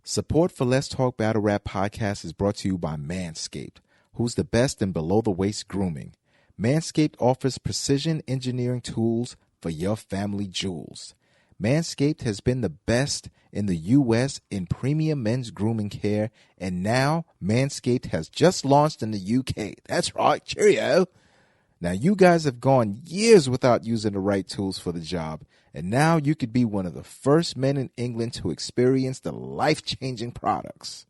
Support for Let's Talk Battle Rap podcast is brought to you by Manscaped, who's the best in below-the-waist grooming. Manscaped offers precision engineering tools for your family jewels. Manscaped has been the best in the U.S. in premium men's grooming care, and now Manscaped has just launched in the U.K. That's right, cheerio! Now, you guys have gone years without using the right tools for the job, and now you could be one of the first men in England to experience the life-changing products.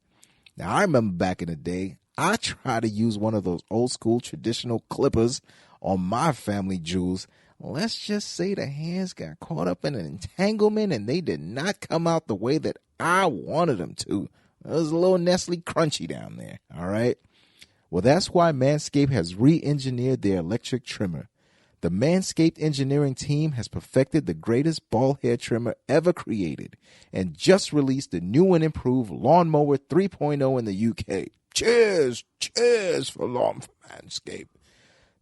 Now, I remember back in the day, I tried to use one of those old-school traditional clippers on my family jewels. Let's just say the hands got caught up in an entanglement, and they did not come out the way that I wanted them to. It was a little Nestle crunchy down there, all right? Well, that's why Manscaped has re-engineered their electric trimmer. The Manscaped engineering team has perfected the greatest ball hair trimmer ever created and just released the new and improved Lawnmower 3.0 in the UK. Cheers! Cheers for Manscaped.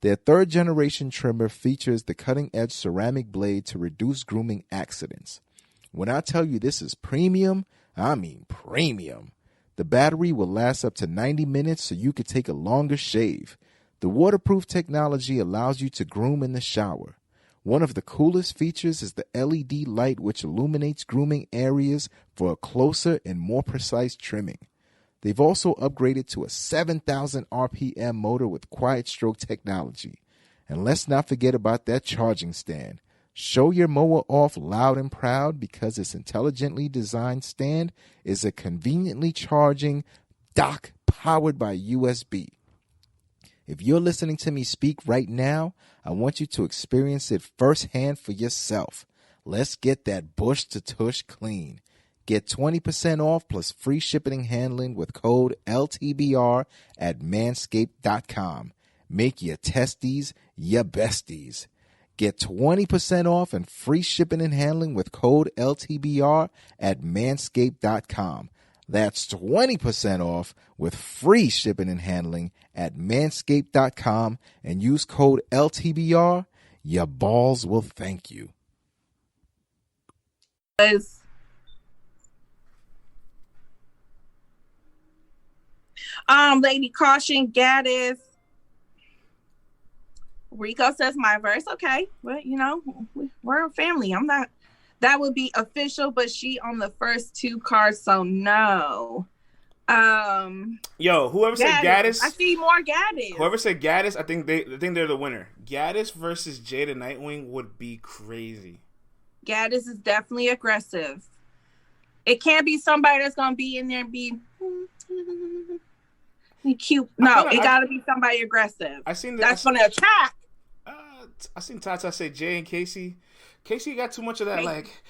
Their third-generation trimmer features the cutting-edge ceramic blade to reduce grooming accidents. When I tell you this is premium, I mean premium. The battery will last up to 90 minutes so you could take a longer shave. The waterproof technology allows you to groom in the shower. One of the coolest features is the LED light which illuminates grooming areas for a closer and more precise trimming. They've also upgraded to a 7,000 RPM motor with quiet stroke technology. And let's not forget about that charging stand. Show your mower off loud and proud because its intelligently designed stand is a conveniently charging dock powered by USB. If you're listening to me speak right now, I want you to experience it firsthand for yourself. Let's get that bush to tush clean. Get 20% off plus free shipping and handling with code LTBR at manscaped.com. Make your testes your besties. Get 20% off and free shipping and handling with code LTBR at manscaped.com. That's 20% off with free shipping and handling at manscaped.com and use code LTBR. Your balls will thank you. Lady Caution, Gaddis. Rico says my verse. Okay, but you know, we're a family. I'm not. That would be official, but she on the first two cards, so no. Yo, whoever said Gaddis, I see more Gaddis. Whoever said Gaddis, I think they're the winner. Gaddis versus Jada Nightwing would be crazy. Gaddis is definitely aggressive. It can't be somebody that's gonna be in there and be cute. No, it gotta be somebody aggressive. That's gonna attack. I seen Tata say Jay and Casey. Casey got too much of that, Casey. Like.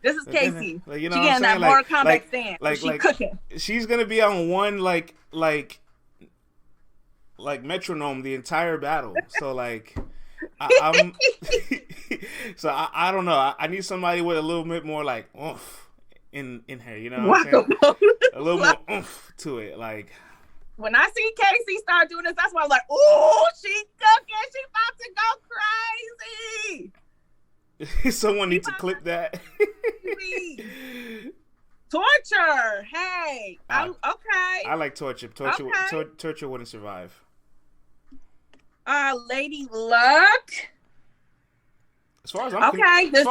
This is Casey. Like, you know, she getting that Mortal Kombat stand. She cooking. She's gonna be on one like metronome the entire battle. So like, I'm. So I don't know. I need somebody with a little bit more like oomph in her. You know what I'm saying? A little more oomph to it, like. When I see Casey start doing this, that's why I was like, "Ooh, she cooking! She about to go crazy!" Someone needs to clip that. Torture. Hey, okay. I like torture. Torture wouldn't survive. Lady Luck. As far as I'm this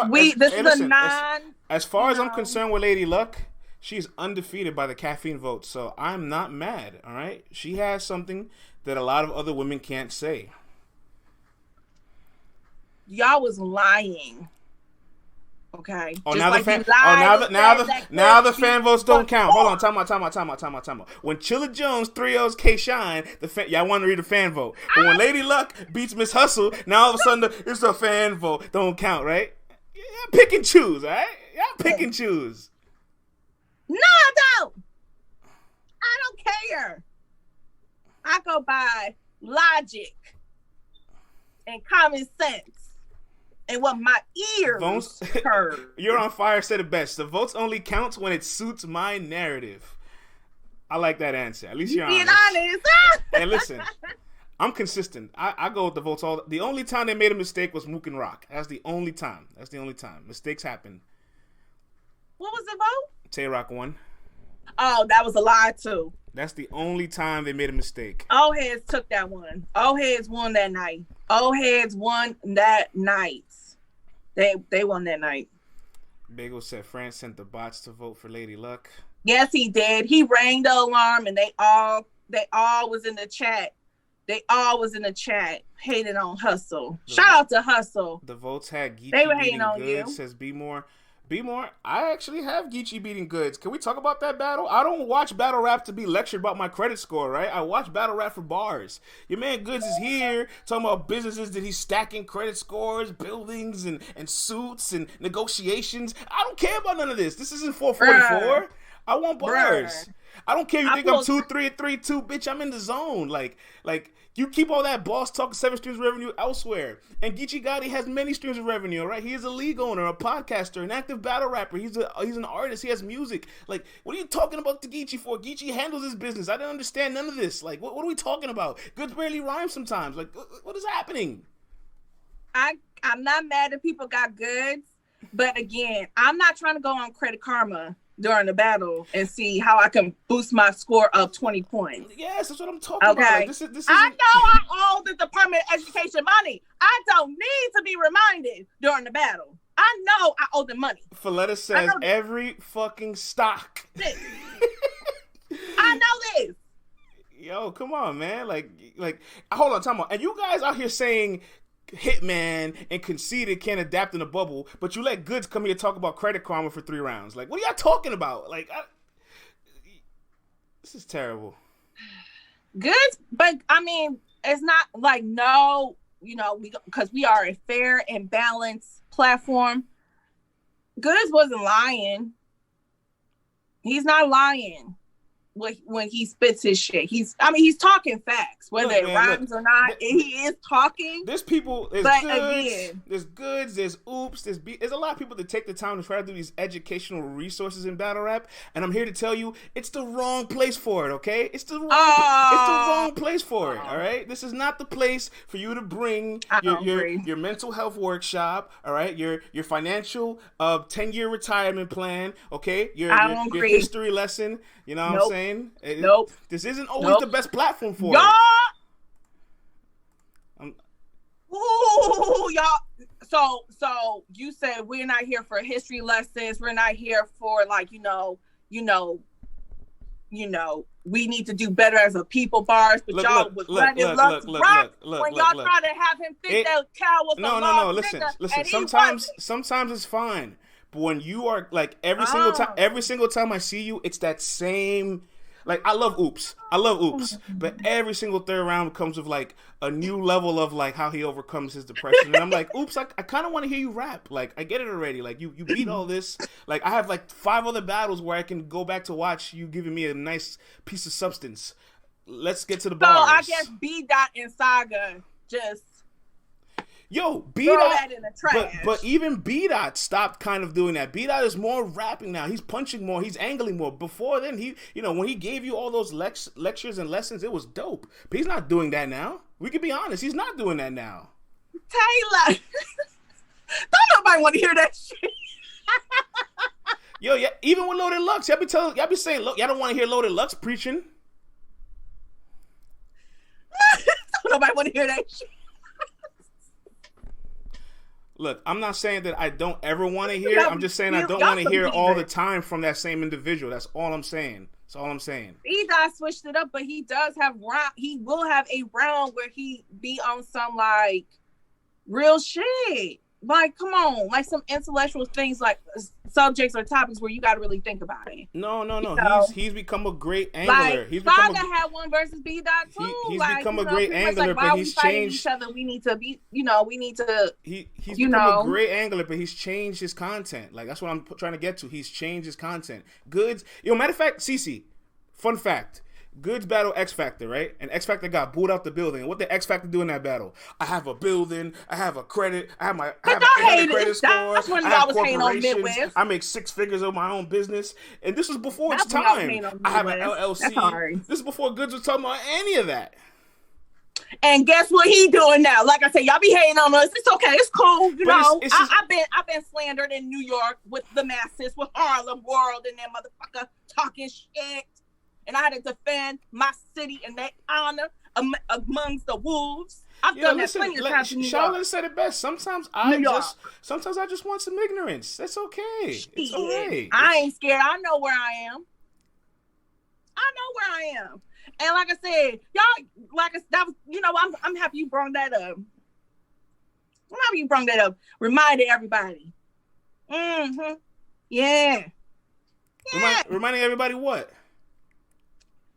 is a non. As far as I'm concerned with Lady Luck. She's undefeated by the caffeine vote, so I'm not mad, all right? She has something that a lot of other women can't say. Y'all was lying. Okay. Oh, now the fan votes don't count. Hold on, time out. When Chilla Jones 3-0's K-Shine, y'all want to read the fan vote. But when Lady Luck beats Miss Hustle, now all of a sudden it's a fan vote. Don't count, right? Yeah, pick and choose, all right? Y'all pick and choose. No, I don't. I don't care. I go by logic and common sense and what my ears heard. You're on fire said it best. The votes only count when it suits my narrative. I like that answer. At least you're honest. Being honest. And listen, I'm consistent. I go with the votes all. The only time they made a mistake was Mook and Rock. That's the only time. Mistakes happen. What was the vote? Tay-Rock won. Oh, that was a lie too. That's the only time they made a mistake. Old Heads took that one. Old Heads won that night. Old Heads won that night. They won that night. Bagel said France sent the bots to vote for Lady Luck. Yes, he did. He rang the alarm, and they all was in the chat. They all was in the chat hating on Hustle. Shout out to Hustle. The votes had Geechee they were hating on Goods, you. says Be More. I actually have Geechee beating Goods. Can we talk about that battle? I don't watch battle rap to be lectured about my credit score, right? I watch battle rap for bars. Your man Goods is here talking about businesses that he's stacking credit scores, buildings, and suits and negotiations. I don't care about none of this. This isn't 444. I want bars. I don't care if you think I'm 2, 3, 3, 2, bitch. I'm in the zone. Like you keep all that boss talk 7 streams of revenue elsewhere. And Geechee Gotti has many streams of revenue, right? He is a league owner, a podcaster, an active battle rapper. He's an artist. He has music. Like, what are you talking about to Geechee for? Geechee handles his business. I didn't understand none of this. Like, what are we talking about? Goods barely rhyme sometimes. Like, what is happening? I'm not mad that people got goods, but again, I'm not trying to go on Credit Karma during the battle and see how I can boost my score up 20 points. Yes, that's what I'm talking about. Like, this I know I owe the Department of Education money. I don't need to be reminded during the battle. I know I owe them money. Folletta says every fucking stock. I know this. Yo, come on, man. Like, hold on, time out. And you guys out here saying Hitman and Conceited can't adapt in a bubble, but you let Goods come here and talk about Credit Karma for 3 rounds. Like, what are y'all talking about? Like, this is terrible. Goods, but I mean, it's not like because we are a fair and balanced platform. Goods wasn't lying. He's not lying when he spits his shit. He's talking facts, whether it rhymes or not. He is talking. There's people. There's Goods. There's Oops. There's a lot of people that take the time to try to do these educational resources in battle rap, and I'm here to tell you, it's the wrong place for it. Okay, it's the wrong place for it. All right, this is not the place for you to bring your mental health workshop. All right, your financial 10-year retirement plan. Okay, your history lesson. You know what I'm saying? This isn't always the best platform for it. Ooh, y'all. So you said we're not here for history lessons. We're not here for we need to do better as a people bars. But y'all was letting Lux rock when y'all try to have him think that cow was a long nigga. Listen. Sometimes it's fine. But when you are like every single time I see you, it's that same. Like, I love Oops, but every single third round comes with like a new level of like how he overcomes his depression, and I'm like, Oops, I kind of want to hear you rap. Like, I get it already. Like, you beat all this. Like, I have like 5 other battles where I can go back to watch you giving me a nice piece of substance. Let's get to the bars. So I guess B Dot and Saga just. Yo, B Dot, but even B Dot stopped kind of doing that. B Dot is more rapping now. He's punching more. He's angling more. Before then, when he gave you all those lectures and lessons, it was dope. But he's not doing that now. We can be honest. He's not doing that now. Taylor, don't nobody want to hear that shit. Yo, yeah, even with Loaded Lux, y'all be saying, look, y'all don't want to hear Loaded Lux preaching. Don't nobody want to hear that shit. Look, I'm not saying that I don't ever want to hear it. I'm just saying I don't want to hear it all the time from that same individual. That's all I'm saying. B-Dot switched it up, but he does have he will have a round where he be on some like real shit. Like, come on, like some intellectual things, like subjects or topics where you got to really think about it. No. He's become a great angler. Like, Saga had one versus B Dot too. He's become a great angler, but he's changed. Each other, we need to be, we need to. He's become a great angler, but he's changed his content. Like, that's what I'm trying to get to. He's changed his content. Goods. Matter of fact, Cece, fun fact. Goods battle X Factor, right? And X Factor got booed out the building. And what did X Factor do in that battle? I have a building. I have a credit. I have a credit score. That's when y'all was hating on Midwest. I make 6 figures of my own business. And this was before its time. I have an LLC. This is before Goods was talking about any of that. And guess what he doing now? Like I said, y'all be hating on us. It's okay. It's cool. You know, it's just... I've been slandered in New York with the masses, with Harlem World and that motherfucker talking shit. And I had to defend my city and their honor amongst the wolves. I've done that plenty of times in New York. Charlotte said it best. Sometimes I just want some ignorance. That's okay. It's all right. I ain't scared. I know where I am. And like I said, y'all, that was, you know, I'm happy you brought that up. Reminded everybody. Mm-hmm. Yeah. Reminding everybody what?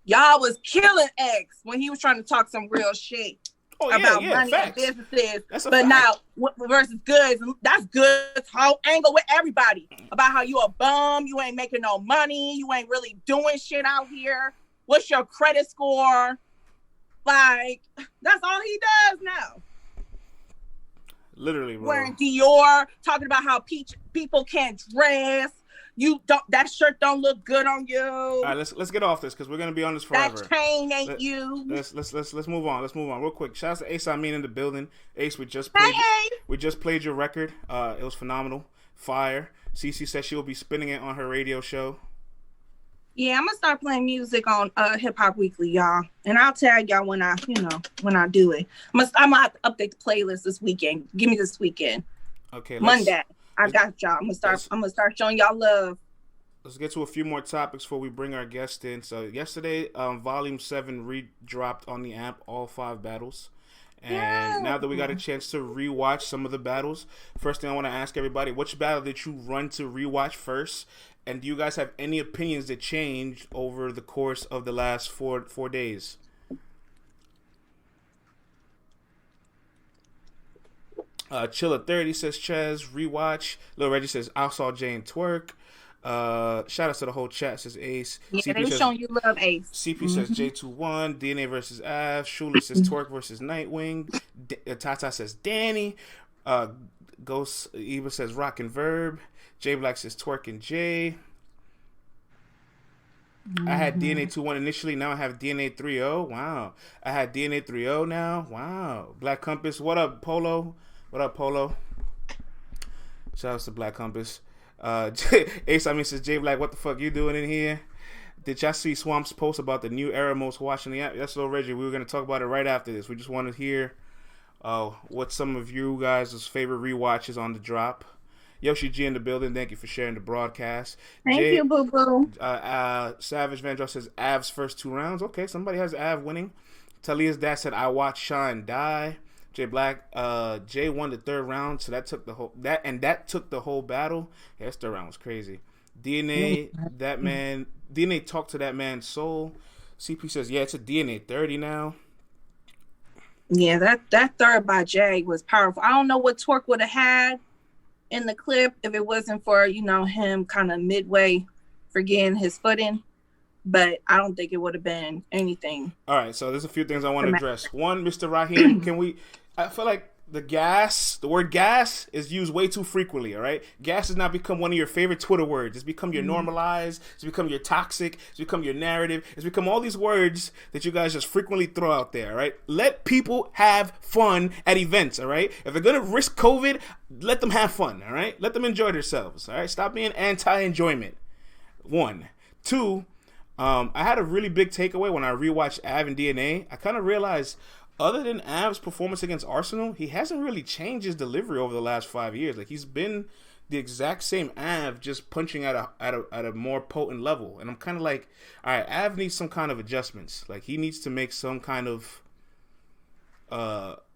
Y'all was killing X when he was trying to talk some real shit about money facts. and businesses. But fact. Now, versus Goods, that's Goods' whole angle with everybody about how you a bum, you ain't making no money, you ain't really doing shit out here. What's your credit score? Like, that's all he does now. Literally, bro. Wearing Dior, talking about how people can't dress. You don't. That shirt don't look good on you. All right, let's get off this because we're gonna be on this forever. That chain ain't you. Let's move on. Let's move on real quick. Shout out to Ace Amin in the building. Ace, we just played your record. It was phenomenal, fire. Cece said she will be spinning it on her radio show. Yeah, I'm gonna start playing music on Hip Hop Weekly, y'all, and I'll tag y'all when I do it. I'm gonna have to update the playlist this weekend. Give me this weekend. Okay, Monday. I got y'all. I'm gonna start showing y'all love. Let's get to a few more topics before we bring our guest in. So yesterday, Volume 7 re-dropped on the app, all 5 battles. And now that we got a chance to rewatch some of the battles, first thing I want to ask everybody, which battle did you run to rewatch first? And do you guys have any opinions that changed over the course of the last four days? Chilla 30 says Chaz, rewatch. Lil Reggie says I saw Jane twerk. Shout out to the whole chat, says Ace. Yeah, CP they showing you love, Ace. CP says J21, DNA versus Av. Shula says twerk versus Nightwing. Tata says Danny. Ghost Eva says rock and verb. J Black says twerk and J. I had DNA 2-1 initially. Now I have DNA 3-0. Wow. I had DNA 3-0 now. Wow. Black Compass. What up, Polo? What up, Polo? Shout out to Black Compass. Ace, I mean, says J Black, what the fuck you doing in here? Did y'all see Swamp's post about the new era most watching the app? That's Lil Reggie. We were going to talk about it right after this. We just want to hear what some of you guys' favorite rewatches on the drop. Yoshi G in the building. Thank you for sharing the broadcast. Thank you, boo boo. Savage Vandross says Av's first 2 rounds. Okay, somebody has Av winning. Talia's dad said I watched Shine die. Jay Black, Jay won the 3rd round, so that took the whole battle. Yeah, that 3rd round was crazy. DNA talked to that man's soul. CP says, yeah, it's a DNA 30 now. Yeah, that 3rd by Jay was powerful. I don't know what Twerk would have had in the clip if it wasn't for, him kind of midway forgetting his footing. But I don't think it would have been anything. All right, so there's a few things I want to address. One, Mr. Raheem, I feel like the word gas is used way too frequently, all right? Gas has now become one of your favorite Twitter words. It's become your normalized, it's become your toxic, it's become your narrative, it's become all these words that you guys just frequently throw out there, all right? Let people have fun at events, all right? If they're going to risk COVID, let them have fun, all right? Let them enjoy themselves, all right? Stop being anti-enjoyment. 1. 2, I had a really big takeaway when I rewatched Av and DNA. I kind of realized, other than Av's performance against Arsenal, he hasn't really changed his delivery over the last 5 years. Like, he's been the exact same Av, just punching at a more potent level. And I'm kind of like, all right, Av needs some kind of adjustments. Like, he needs to make some kind of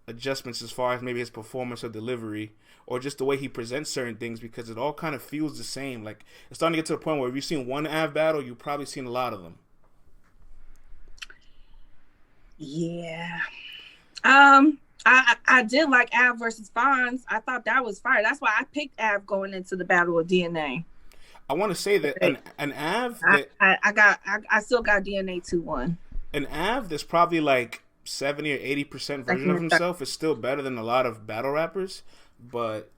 adjustments as far as maybe his performance or delivery, or just the way he presents certain things, because it all kind of feels the same. Like, it's starting to get to the point where if you've seen one Av battle, you've probably seen a lot of them. Yeah. I did like Av versus Fonz. I thought that was fire. That's why I picked Av going into the battle of DNA. I want to say that an Av I still got DNA 2-1. An Av that's probably like 70 or 80% version of himself is still better than a lot of battle rappers. But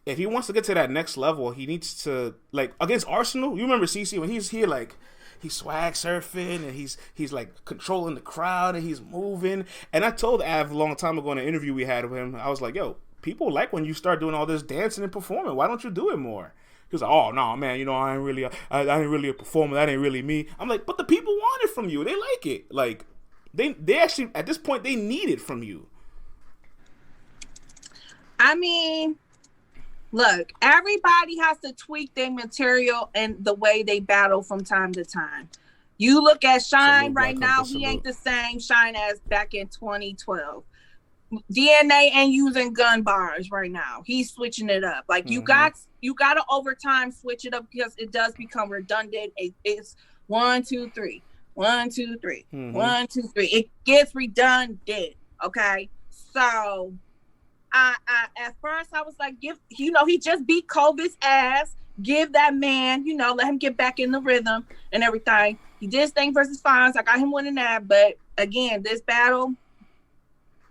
if he wants to get to that next level, he needs to, like, against Arsenal, you remember CC when he was here, like, he's swag surfing and he's like controlling the crowd and he's moving. And I told Av a long time ago in an interview we had with him, I was like, yo, people like when you start doing all this dancing and performing. Why don't you do it more? He was like, oh no, man, I ain't really a performer. That ain't really me. I'm like, but the people want it from you. They like it. Like they actually at this point they need it from you. I mean, look, everybody has to tweak their material and the way they battle from time to time. You look at Shine right now, he ain't the same Shine as back in 2012. DNA ain't using gun bars right now. He's switching it up. Like you got to over time switch it up because it does become redundant. It's 1, 2, 3, 1, 2, 3, 1, 2, 3. It gets redundant. Okay, so. I at first I was like, he just beat COVID's ass. Give that man, let him get back in the rhythm and everything. He did his thing versus Fonz. I got him winning that. But again, this battle,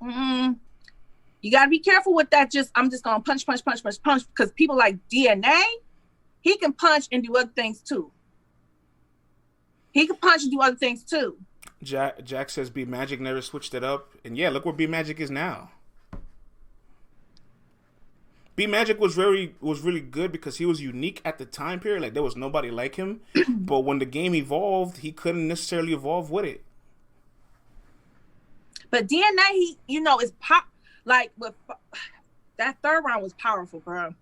you got to be careful with that. I'm just going to punch. Because people like DNA, he can punch and do other things too. Jack says B Magic never switched it up. And yeah, look where B Magic is now. B Magic was really good because he was unique at the time period. Like there was nobody like him. But when the game evolved, he couldn't necessarily evolve with it. But DNA, he is pop. Like with that third round was powerful, bro.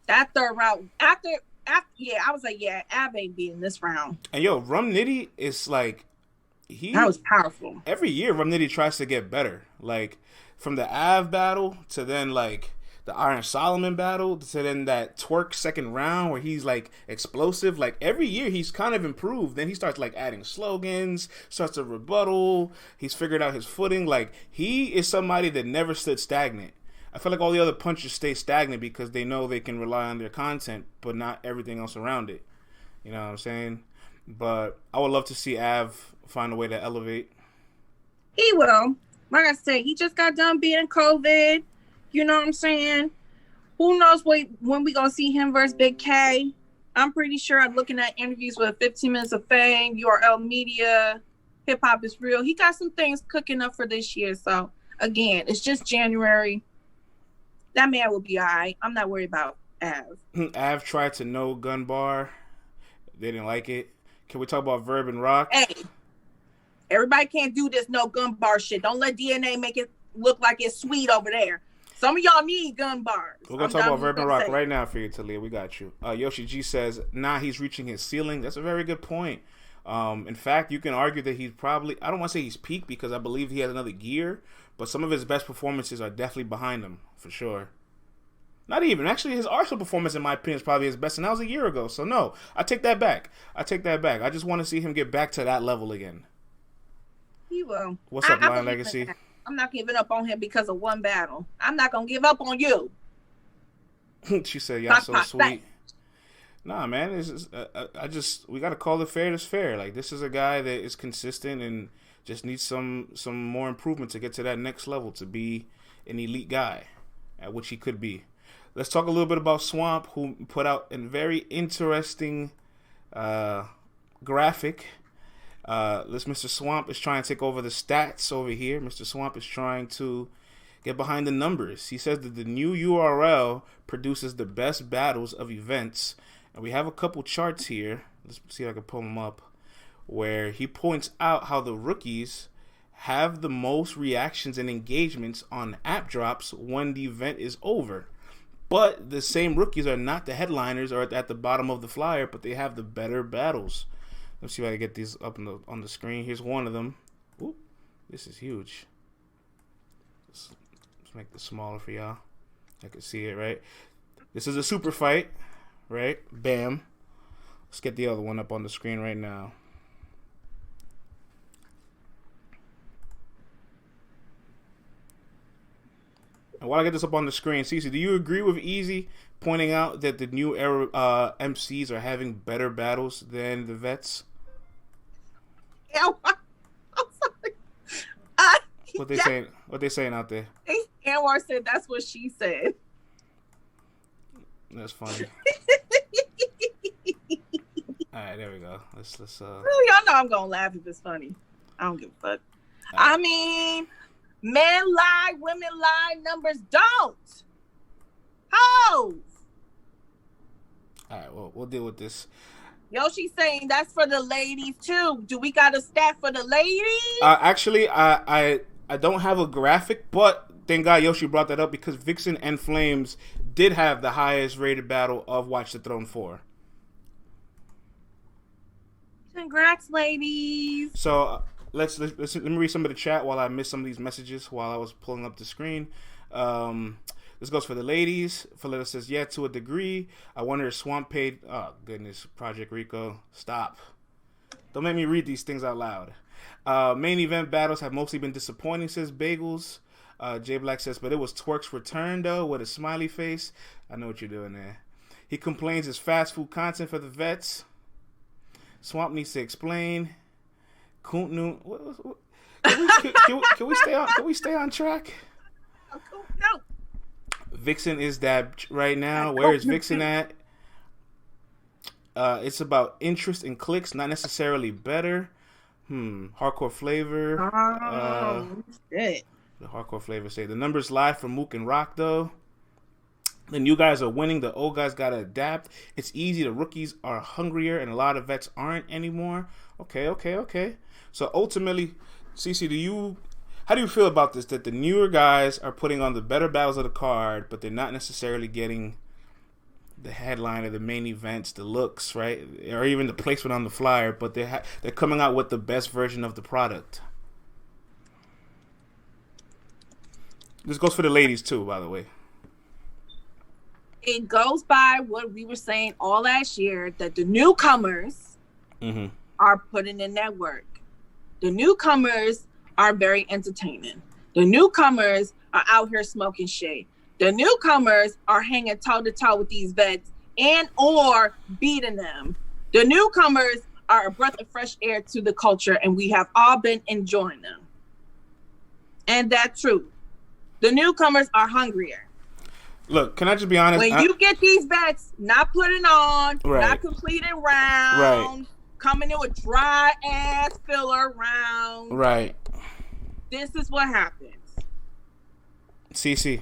That third round after I was like, yeah, Av ain't beating this round. And yo, Rum Nitty is like that was powerful. Every year, Rum Nitty tries to get better. Like from the Av battle to then like the Iron Solomon battle to then that Twerk second round where he's like explosive. Like every year he's kind of improved. Then he starts like adding slogans, starts to rebuttal. He's figured out his footing. Like he is somebody that never stood stagnant. I feel like all the other punchers stay stagnant because they know they can rely on their content, but not everything else around it. You know what I'm saying? But I would love to see Av find a way to elevate. He will. Like I said, he just got done beating COVID. You know what I'm saying? Who knows when we gonna see him versus Big K? I'm pretty sure I'm looking at interviews with 15 Minutes of Fame, URL Media, Hip Hop is Real. He got some things cooking up for this year. So again, it's just January. That man will be all right. I'm not worried about Av. Av tried to no gun bar. They didn't like it. Can we talk about Verb and Rock? Hey, everybody can't do this no gun bar shit. Don't let DNA make it look like it's sweet over there. Some of y'all need gun bars. We're going to talk about Verb and Rock right now for you, Talia. We got you. Yoshi G says, he's reaching his ceiling. That's a very good point. In fact, you can argue that he's probably, I don't want to say he's peaked because I believe he has another gear, but some of his best performances are definitely behind him, for sure. Not even. Actually, his Arsenal performance, in my opinion, is probably his best, and that was a year ago. So, no, I take that back. I just want to see him get back to that level again. He will. What's up, Lion Legacy? I'm not giving up on him because of one battle. I'm not going to give up on you. She said, y'all so sweet. Nah, man, we got to call it fair as fair. Like, this is a guy that is consistent and just needs some more improvement to get to that next level, to be an elite guy, at which he could be. Let's talk a little bit about Swamp, who put out a very interesting graphic. Mr. Swamp is trying to take over the stats over here. Mr. Swamp is trying to get behind the numbers. He says that the new URL produces the best battles of events. And we have a couple charts here. Let's see if I can pull them up. Where he points out how the rookies have the most reactions and engagements on app drops when the event is over. But the same rookies are not the headliners or at the bottom of the flyer, but they have the better battles. Let's see if I can get these up on the screen. Here's one of them. Ooh, this is huge. Let's make this smaller for y'all. I can see it, right? This is a super fight, right? Bam. Let's get the other one up on the screen right now. And while I get this up on the screen, Cece, do you agree with Easy pointing out that the new era MCs are having better battles than the vets? Yeah, I'm sorry. What they saying out there? Anwar said that's what she said. That's funny. right, there we go. Let's Y'all know I'm gonna laugh if it's funny. I don't give a fuck. I mean, men lie, women lie, numbers don't. Hoes. All right, well, we'll deal with this. She's saying that's for the ladies too. Do we got a stat for the ladies? Actually, I don't have a graphic, but thank God Yoshi brought that up because Vixen and Flames did have the highest rated battle of Watch the Throne 4. Congrats, ladies. So let me read some of the chat while I missed some of these messages while I was pulling up the screen. This goes for the ladies. Philetta says, yeah, to a degree. I wonder if Swamp paid... Oh, goodness. Project Rico. Stop. Don't make me read these things out loud. Main event battles have mostly been disappointing, says Bagels. J Black says, but it was Twerk's return, though, with a smiley face. I know what you're doing there. He complains it's fast food content for the vets. Swamp needs to explain. Kuntnu... Can we stay on track? No. Vixen is that right now. Where is Vixen at? It's about interest in clicks, not necessarily better. Hardcore flavor. Shit. The hardcore flavor say the numbers lie for Mook and Rock though. The new guys are winning. The old guys gotta adapt. It's easy. The rookies are hungrier, and a lot of vets aren't anymore. Okay. So ultimately, CC, how do you feel about this? That the newer guys are putting on the better battles of the card, but they're not necessarily getting the headline or the main events, the looks, right? Or even the placement on the flyer, but they're coming out with the best version of the product. This goes for the ladies too, by the way. It goes by what we were saying all last year, that the newcomers are putting in that work. The newcomers are very entertaining. The newcomers are out here smoking shade. The newcomers are hanging toe-to-toe with these vets and or beating them. The newcomers are a breath of fresh air to the culture, and we have all been enjoying them. And that's true. The newcomers are hungrier. Look, can I just be honest? When you get these vets not putting on, not completing rounds, coming in with dry ass filler rounds. Right. This is what happens. CC,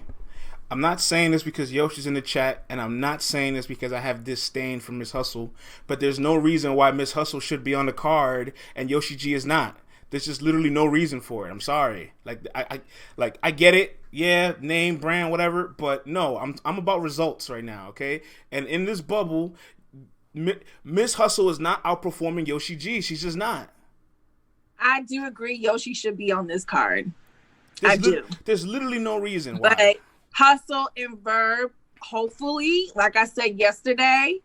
I'm not saying this because Yoshi's in the chat, and I'm not saying this because I have disdain for Miss Hustle, but there's no reason why Miss Hustle should be on the card and Yoshi G is not. There's just literally no reason for it. I'm sorry. I get it. Yeah, name, brand, whatever, but no, I'm about results right now, okay? And in this bubble, Miss Hustle is not outperforming Yoshi G. She's just not. I do agree Yoshi should be on this card. I do. There's literally no reason why. But Hustle and Verb, hopefully, like I said yesterday,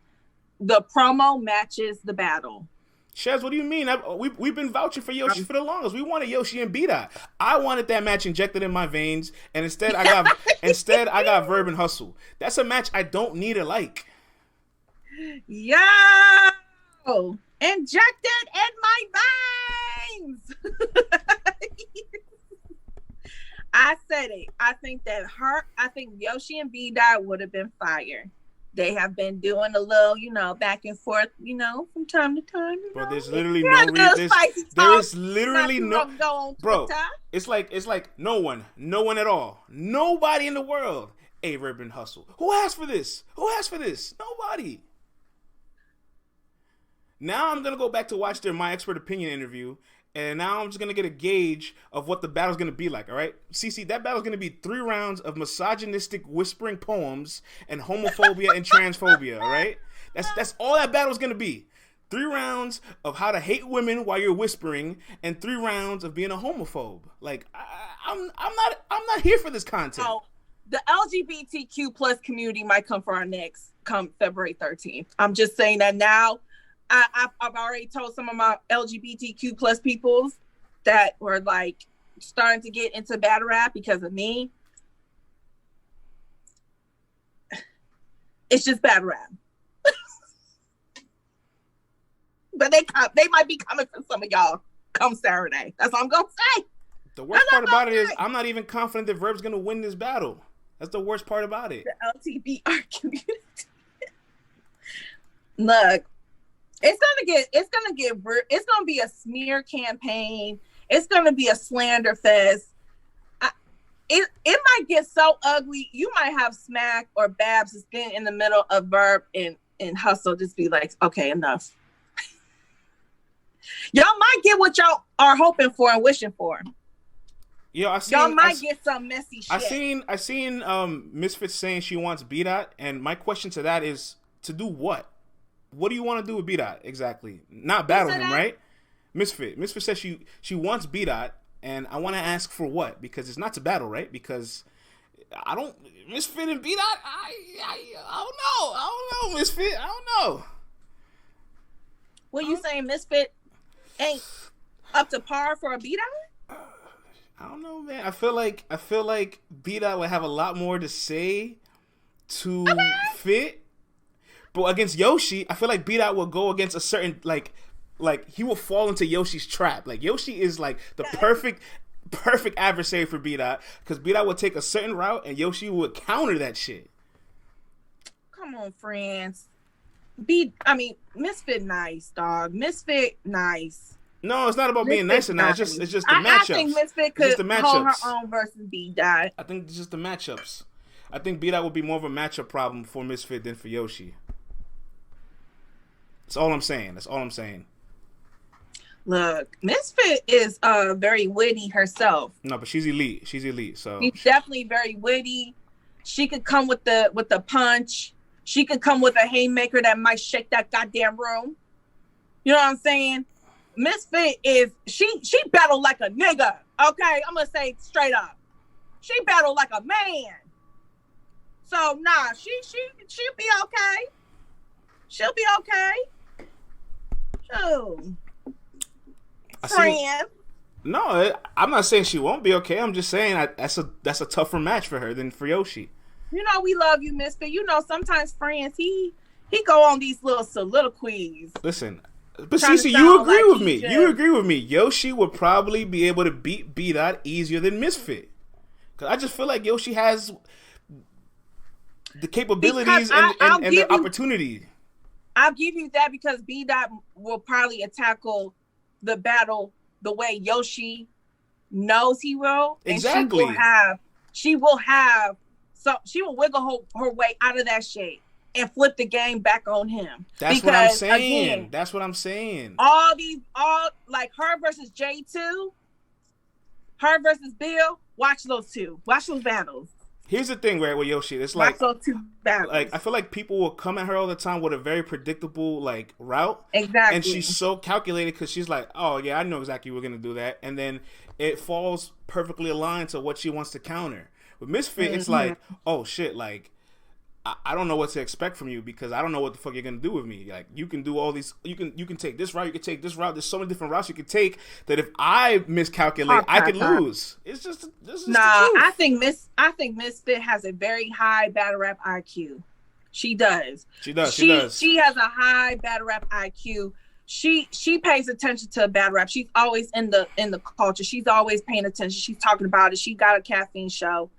the promo matches the battle. Shaz, what do you mean? We've been vouching for Yoshi for the longest. We wanted Yoshi and B-Dot. I wanted that match injected in my veins, and instead I got Verb and Hustle. That's a match I don't need or like. Yo! Injected in my veins! I said it. I think Yoshi and B-Dot would have been fire. They have been doing a little, back and forth, from time to time. Bro, there's literally no reason. There is literally no. Bro, it's like no one at all. Nobody in the world. Verb and Hustle. Who asked for this? Nobody. Now I'm gonna go back to watch their My Expert Opinion interview, and now I'm just gonna get a gauge of what the battle's gonna be like. All right, CC, that battle's gonna be 3 rounds of misogynistic whispering poems and homophobia and transphobia. All right, that's all that battle's gonna be. 3 rounds of how to hate women while you're whispering, and 3 rounds of being a homophobe. Like I'm not here for this content. Oh, the LGBTQ plus community might come for our next come February 13th. I'm just saying that now. I've already told some of my LGBTQ plus peoples that were like starting to get into battle rap because of me. It's just battle rap. But they might be coming for some of y'all come Saturday. That's all I'm gonna say. The worst part about it is I'm not even confident that Verb's gonna win this battle. That's the worst part about it. The LTBR community. Look, It's gonna be a smear campaign. It's gonna be a slander fest. It might get so ugly. You might have Smack or Babs just getting in the middle of Verb and Hustle just be like, okay, enough. Y'all might get what y'all are hoping for and wishing for. Y'all might get some messy shit. I seen Misfit saying she wants B-Dot, and my question to that is, to do what? What do you want to do with B-Dot exactly? Not battle him, right? Misfit says she wants B-Dot, and I want to ask for what? Because it's not to battle, right? Because Misfit and B-Dot, I don't know, Misfit, I don't know. What you saying, Misfit ain't up to par for a B-Dot? I don't know, man. I feel like B-Dot would have a lot more to say to Fit. But against Yoshi, I feel like B-Dot will go against a certain, like he will fall into Yoshi's trap. Like, Yoshi is like the perfect adversary for B-Dot, because B-Dot would take a certain route and Yoshi would counter that shit. Come on, friends. Misfit nice, dog. Misfit nice. No, it's not about being nice or not. It's just the matchups. I think Misfit could hold her own versus B-Dot. I think it's just the matchups. I think B-Dot would be more of a matchup problem for Misfit than for Yoshi. That's all I'm saying. Look, Misfit is very witty herself. No, but she's elite. So she's definitely very witty. She could come with the punch. She could come with a haymaker that might shake that goddamn room. You know what I'm saying? Misfit is she battled like a nigga. Okay, I'm gonna say it straight up. She battled like a man. So nah, she'll be okay. She'll be okay. Oh, friend. No, I'm not saying she won't be okay. I'm just saying that's a tougher match for her than for Yoshi. You know we love you, Misfit. You know sometimes friends he go on these little soliloquies. Listen. But Cece, you agree with me. You agree with me. Yoshi would probably be able to beat B-Dot easier than Misfit. Because I just feel like Yoshi has the capabilities and the opportunity. I'll give you that, because B-Dot will probably tackle the battle the way Yoshi knows he will. Exactly. And she will wiggle her way out of that shape and flip the game back on him. That's what I'm saying. All like her versus J2, her versus Bill. Watch those two. Watch those battles. Here's the thing, right, with Yoshi. It's like, watch those two battles. Like, I feel like people will come at her all the time with a very predictable like route. Exactly. And she's so calculated because she's like, oh yeah, I know exactly we're gonna do that, and then it falls perfectly aligned to what she wants to counter. With Misfit, it's like, oh shit, like, I don't know what to expect from you, because I don't know what the fuck you're gonna do with me. Like, you can do all these, you can take this route, you can take this route. There's so many different routes you can take that if I miscalculate, I could lose. It's just this is the truth. I think Misfit has a very high battle rap IQ. She does. She does. She has a high battle rap IQ. She pays attention to battle rap. She's always in the culture. She's always paying attention. She's talking about it. She got a caffeine show.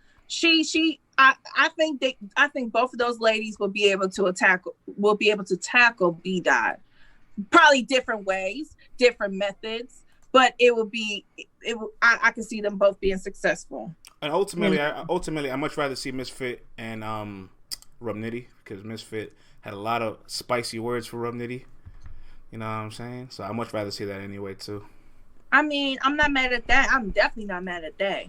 I think both of those ladies will be able to tackle B-Dot. Probably different ways, different methods, but I can see them both being successful. And ultimately, I much rather see Misfit and Rub Nitty, because Misfit had a lot of spicy words for Rub Nitty. You know what I'm saying? So I much rather see that anyway too. I mean, I'm not mad at that. I'm definitely not mad at that.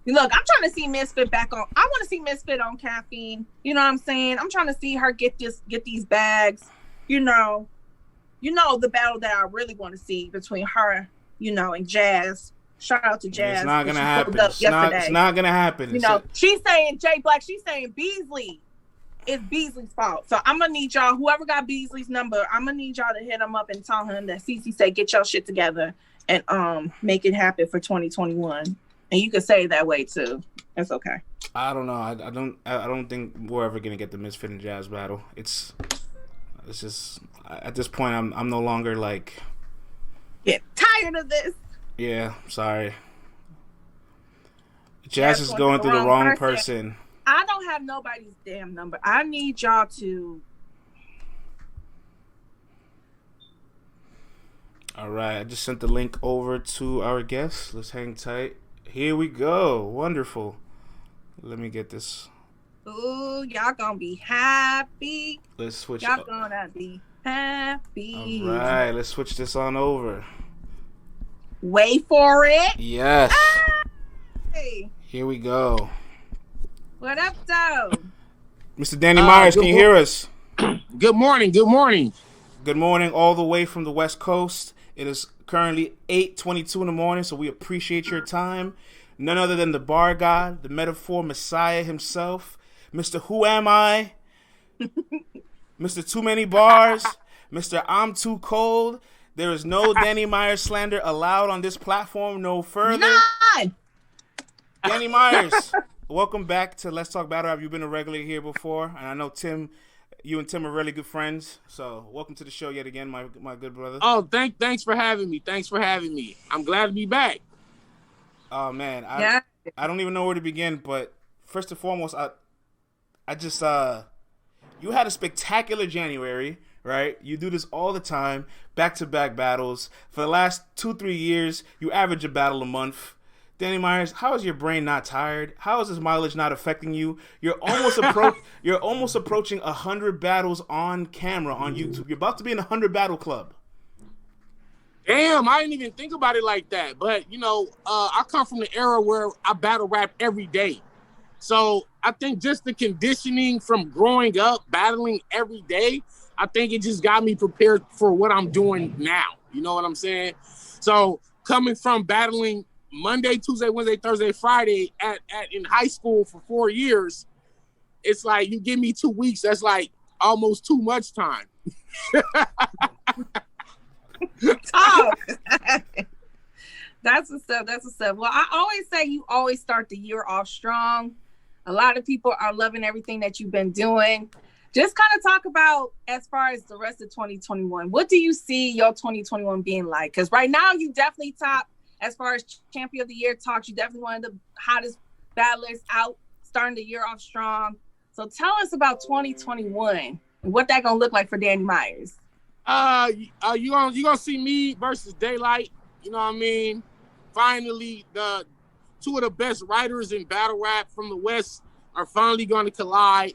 Look, I'm trying to see Misfit back on. I want to see Misfit on caffeine. You know what I'm saying? I'm trying to see her get these bags. You know the battle that I really want to see between her, and Jazz. Shout out to Jazz. It's not gonna happen. It's not gonna happen. She's saying Jay Black. She's saying Beasley. It's Beasley's fault. So I'm gonna need y'all. Whoever got Beasley's number, I'm gonna need y'all to hit him up and tell him that CC said get your shit together and make it happen for 2021. And you can say it that way too. That's okay. I don't know. I don't think we're ever gonna get the Misfit and Jazz battle. It's just at this point I'm no longer like get tired of this. Yeah, sorry. Jazz is going through the wrong person. I don't don't have nobody's damn number. I need y'all to. All right, I just sent the link over to our guests. Let's hang tight. Here we go. Wonderful. Let me get this. Ooh, y'all gonna be happy. Let's switch. Y'all gonna be happy. All right, let's switch this on over. Wait for it. Yes. Hey. Here we go. What up, though? Mr. Danny Myers, can you hear us? Good morning. Good morning. Good morning, all the way from the West Coast. It is currently 8:22 in the morning, so we appreciate your time. None other than the bar god, the metaphor messiah himself, Mr. Who Am I? Mr. Too Many Bars, Mr. I'm Too Cold. There is no Danny Myers slander allowed on this platform no further. None. Danny Myers, welcome back to Let's Talk Battle Rap. You've been a regular here before, and I know you and Tim are really good friends. So welcome to the show yet again, my good brother. Oh, thanks for having me. Thanks for having me. I'm glad to be back. Oh man, I don't even know where to begin. But first and foremost, I just you had a spectacular January, right? You do this all the time, back-to-back battles. For the last 2-3 years, you average a battle a month. Danny Myers, how is your brain not tired? How is this mileage not affecting you? You're almost approaching 100 battles on camera on YouTube. You're about to be in 100 battle club. Damn, I didn't even think about it like that. But, I come from the era where I battle rap every day. So I think just the conditioning from growing up, battling every day, I think it just got me prepared for what I'm doing now. You know what I'm saying? So coming from battling Monday, Tuesday, Wednesday, Thursday, Friday in high school for 4 years, it's like you give me 2 weeks, that's like almost too much time. Oh. That's what's up. Well, I always say you always start the year off strong. A lot of people are loving everything that you've been doing. Just kind of talk about as far as the rest of 2021. What do you see your 2021 being like? Because right now you definitely top as far as champion of the year talks. You definitely one of the hottest battlers out, starting the year off strong. So tell us about 2021 and what that gonna look like for Danny Myers. You gonna see me versus Daylight. You know what I mean? Finally, the two of the best writers in battle rap from the West are finally going to collide.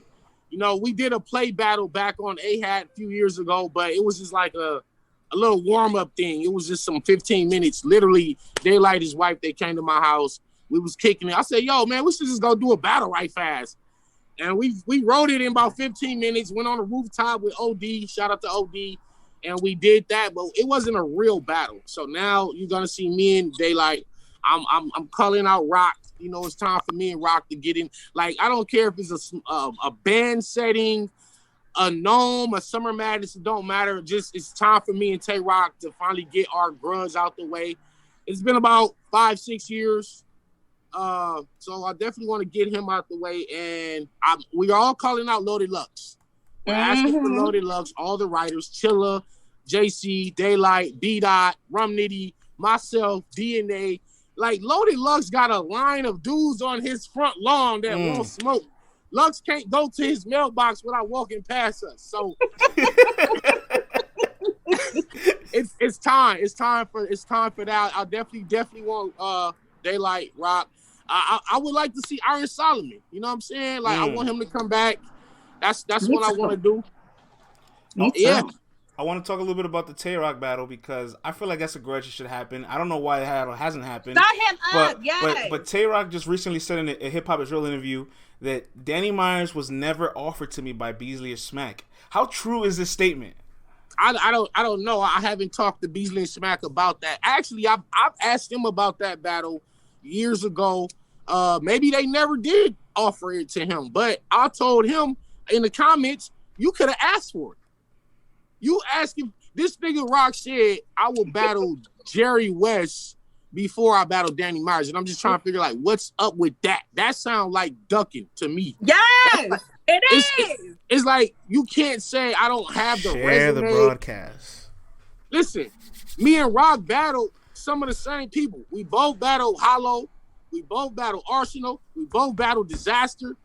We did a play battle back on AHAT a few years ago, but it was just like a little warm-up thing. It was just some 15 minutes. Literally, Daylight, his wife, they came to my house. We was kicking it. I said, yo, man, we should just go do a battle right fast. And we wrote it in about 15 minutes, went on the rooftop with OD, shout out to OD, and we did that, but it wasn't a real battle. So now you're going to see me and Daylight. I'm calling out Rock. It's time for me and Rock to get in. Like, I don't care if it's a band setting, a Gnome, a Summer Madness, it don't matter. Just it's time for me and Tay Rock to finally get our grudge out the way. It's been about 5-6 years. So I definitely want to get him out the way. And we are all calling out Loaded Lux. We're asking for Loaded Lux, all the writers, Chilla, JC, Daylight, B-Dot, Rum Nitty, myself, DNA. Like, Loaded Lux got a line of dudes on his front lawn that won't smoke. Lux can't go to his mailbox without walking past us. So it's time. It's time for that. I definitely want Daylight, Rock. I would like to see Iron Solomon. You know what I'm saying? Like, I want him to come back. That's what I want to do. Yeah. I want to talk a little bit about the Tay-Rock battle because I feel like that's a grudge that should happen. I don't know why it hasn't happened. Start him up, yes. But Tay-Rock just recently said in a Hip Hop Is Real interview that Danny Myers was never offered to me by Beasley or Smack. How true is this statement? I don't know. I haven't talked to Beasley and Smack about that. Actually, I've asked him about that battle years ago. Maybe they never did offer it to him, but I told him in the comments, you could have asked for it. You ask him, this nigga Rock said, I will battle Jerry West before I battle Danny Myers. And I'm just trying to figure, like, what's up with that? That sounds like ducking to me. Yes, it is. It's like, you can't say I don't have the Share resume. the broadcast. Listen, me and Rock battled some of the same people. We both battled Hollow. We both battled Arsenal. We both battled Disaster.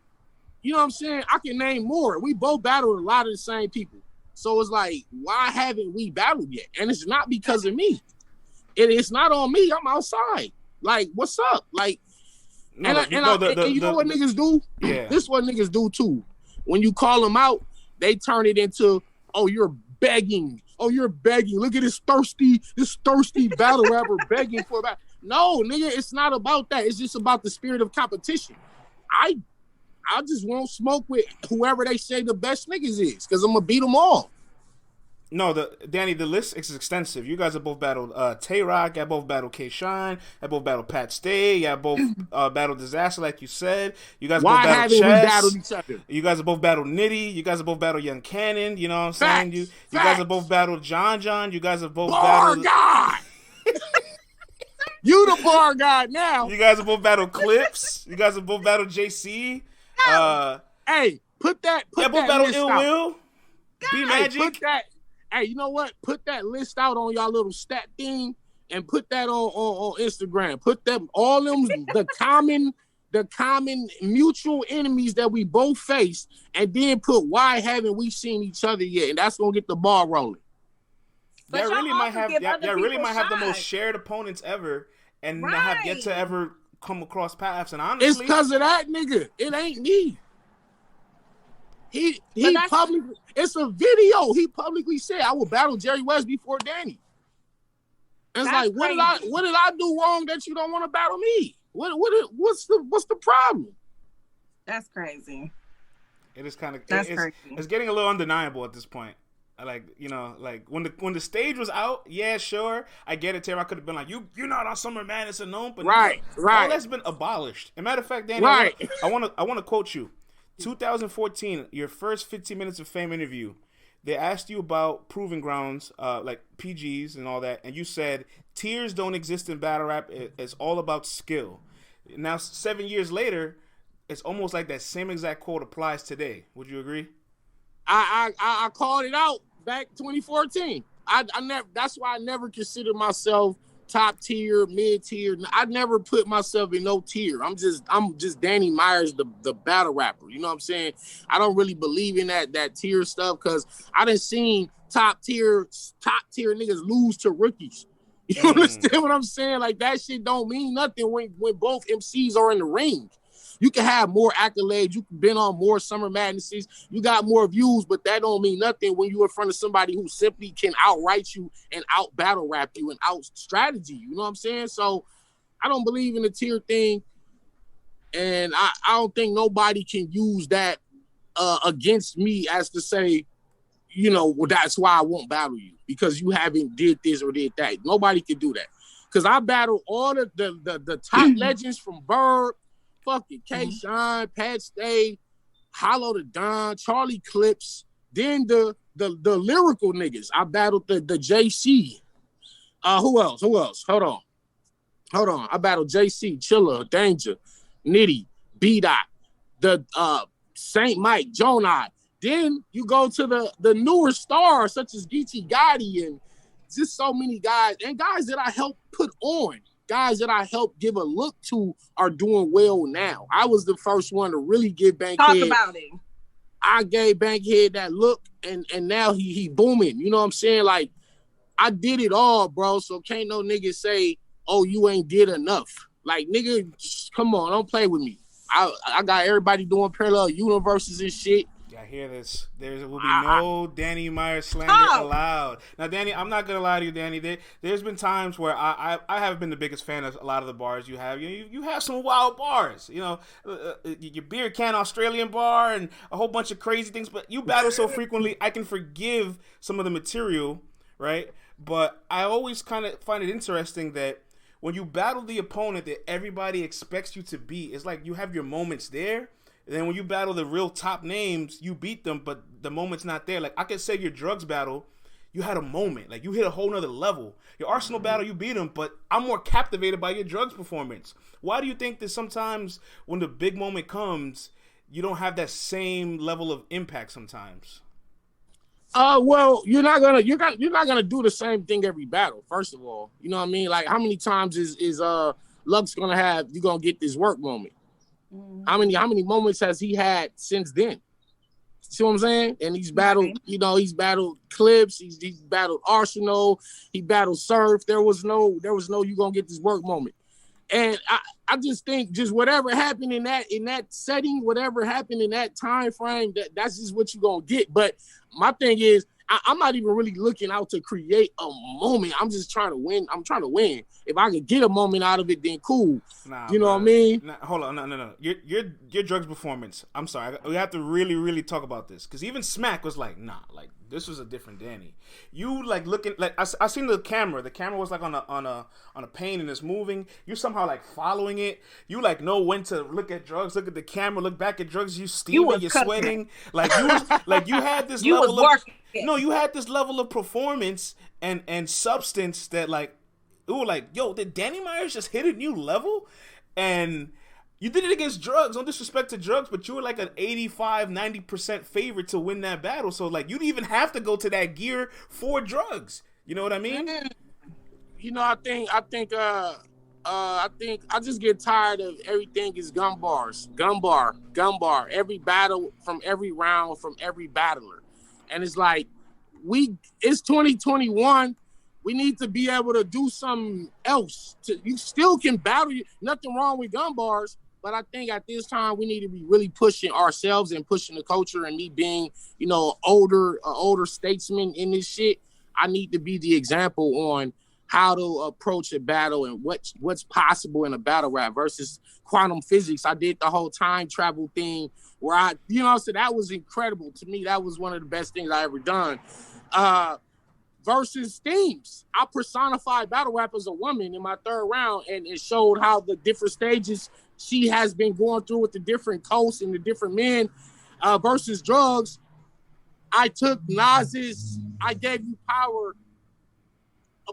you know what I'm saying? I can name more. We both battled a lot of the same people. So it's like, why haven't we battled yet? And it's not because of me. It's not on me. I'm outside. Like, what's up? Like, you know what niggas do? Yeah. This is what niggas do too. When you call them out, they turn it into, oh, you're begging. Oh, you're begging. Look at this thirsty battle rapper begging for that. No, nigga, it's not about that. It's just about the spirit of competition. I just won't smoke with whoever they say the best niggas is, because I'm gonna beat them all. No, Danny, the list is extensive. You guys have both battled Tay-Rock, you both battled K-Shine, you both battled Pat Stay, you both battled Disaster, like you said. You guys both battled Chess. Why haven't we battled each other? You guys have both battled Nitty. You guys have both battled Young Cannon. You know what I'm saying? You guys have both battled John. You guys have both battled... God! You the bar guy now. You guys have both battled Clips. You guys have both battled JC. Hey, put that both battled Ill Will. B Magic. Hey, you know what? Put that list out on y'all little stat thing and put that on Instagram. Put them all them the common mutual enemies that we both face, and then put why haven't we seen each other yet? And that's gonna get the ball rolling. That really might have the most shared opponents ever, and not have yet to ever come across paths. And honestly, it's because of that nigga. It ain't me. He publicly, it's a video. He publicly said, I will battle Jerry West before Danny. And it's like, what did I do wrong that you don't want to battle me? What's the problem? That's crazy. It is kind of it's getting a little undeniable at this point. Like, you know, like when the stage was out, yeah, sure, I get it. Tara, I could have been like, you're not on Summer Madness alone, but right. All that's been abolished. As a matter of fact, Danny, right. I want to quote you. 2014, your first 15 minutes of fame interview, they asked you about proving grounds, like PGs and all that, and you said, tiers don't exist in battle rap. It's all about skill. Now, 7 years later, it's almost like that same exact quote applies today. Would you agree? I called it out back 2014. I never. That's why I never considered myself top tier, mid tier. I never put myself in no tier. I'm just Danny Myers, the battle rapper. You know what I'm saying? I don't really believe in that tier stuff, because I done seen top tier niggas lose to rookies. You understand what I'm saying? Like, that shit don't mean nothing when both MCs are in the ring. You can have more accolades. You can been on more Summer Madnesses. You got more views, but that don't mean nothing when you're in front of somebody who simply can outright you and out battle rap you and out strategy. You know what I'm saying? So I don't believe in the tier thing, and I don't think nobody can use that against me as to say, you know, well, that's why I won't battle you because you haven't did this or did that. Nobody can do that, because I battle all the top legends from Bird. Fucking K-Shine, Pat Stay, Hollow the Don, Charlie Clips, then the lyrical niggas. I battled the JC. Who else? Hold on. I battled JC, Chilla, Danger, Nitty, B-Dot, the Saint Mike, Jonai. Then you go to the newer stars such as Geechee Gotti and just so many guys, and guys that I helped put on. Guys that I helped give a look to are doing well now. I was the first one to really give Bankhead. Talk about it. I gave Bankhead that look, and now he booming. You know what I'm saying? Like, I did it all, bro. So can't no nigga say, oh, you ain't did enough. Like, nigga, come on, don't play with me. I got everybody doing parallel universes and shit. I hear this. There will be no Danny Myers slander allowed. Now, Danny, I'm not gonna lie to you, Danny. There's been times where I haven't been the biggest fan of a lot of the bars you have. You have some wild bars. You know, your beer can Australian bar and a whole bunch of crazy things. But you battle so frequently, I can forgive some of the material, right? But I always kind of find it interesting that when you battle the opponent that everybody expects you to beat, it's like you have your moments there. And then when you battle the real top names, you beat them, but the moment's not there. Like, I could say your drugs battle, you had a moment. Like, you hit a whole nother level. Your Arsenal battle, you beat them, but I'm more captivated by your drugs performance. Why do you think that sometimes when the big moment comes, you don't have that same level of impact sometimes? Well, you're not gonna do the same thing every battle. First of all, you know what I mean. Like, how many times is Lux gonna have? You gonna get this work moment? How many moments has he had since then? See what I'm saying? And he's battled, he's battled Clips, he's battled Arsenal, he battled Surf. There was no you gonna get this work moment. And I just think just whatever happened in that setting, whatever happened in that time frame, that's just what you're gonna get. But my thing is, I'm not even really looking out to create a moment. I'm just trying to win. I'm trying to win. If I could get a moment out of it, then cool. You know what I mean? Hold on, no. Your drugs performance. I'm sorry. We have to really, really talk about this because even Smack was like, nah, like this was a different Danny. You like looking like I seen the camera. The camera was like on a pane and it's moving. You somehow like following it. You like know when to look at drugs. Look at the camera. Look back at drugs. You steaming. You're sweating. Like you was like you had this level of no. You had this level of performance and substance that like. Ooh, like, yo, did Danny Myers just hit a new level? And you did it against drugs. No disrespect to drugs, but you were like an 85, 90% favorite to win that battle. So, like, you didn't even have to go to that gear for drugs. You know what I mean? I think I just get tired of everything is gun bars. Gun bar. Every battle from every round from every battler. And it's like, it's 2021. We need to be able to do something else. You still can battle. Nothing wrong with gun bars, but I think at this time we need to be really pushing ourselves and pushing the culture. And me being, older statesman in this shit, I need to be the example on how to approach a battle and what's possible in a battle rap versus quantum physics. I did the whole time travel thing where so that was incredible to me. That was one of the best things I ever done. Versus themes. I personified battle rap as a woman in my third round, and it showed how the different stages she has been going through with the different coasts and the different men. Versus drugs, I took Nas's I Gave You Power,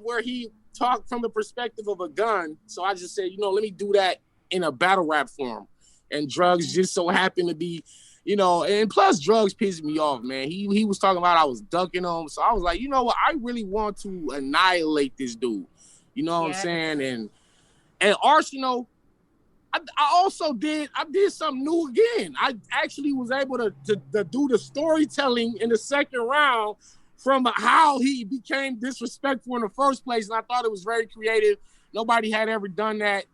where he talked from the perspective of a gun. So I just said, let me do that in a battle rap form. And drugs just so happened to be, and plus drugs pissed me off, man. He was talking about I was dunking him. So I was like, you know what? I really want to annihilate this dude. You know what I'm saying? And Arsenal, I did something new again. I actually was able to do the storytelling in the second round from how he became disrespectful in the first place. And I thought it was very creative. Nobody had ever done that.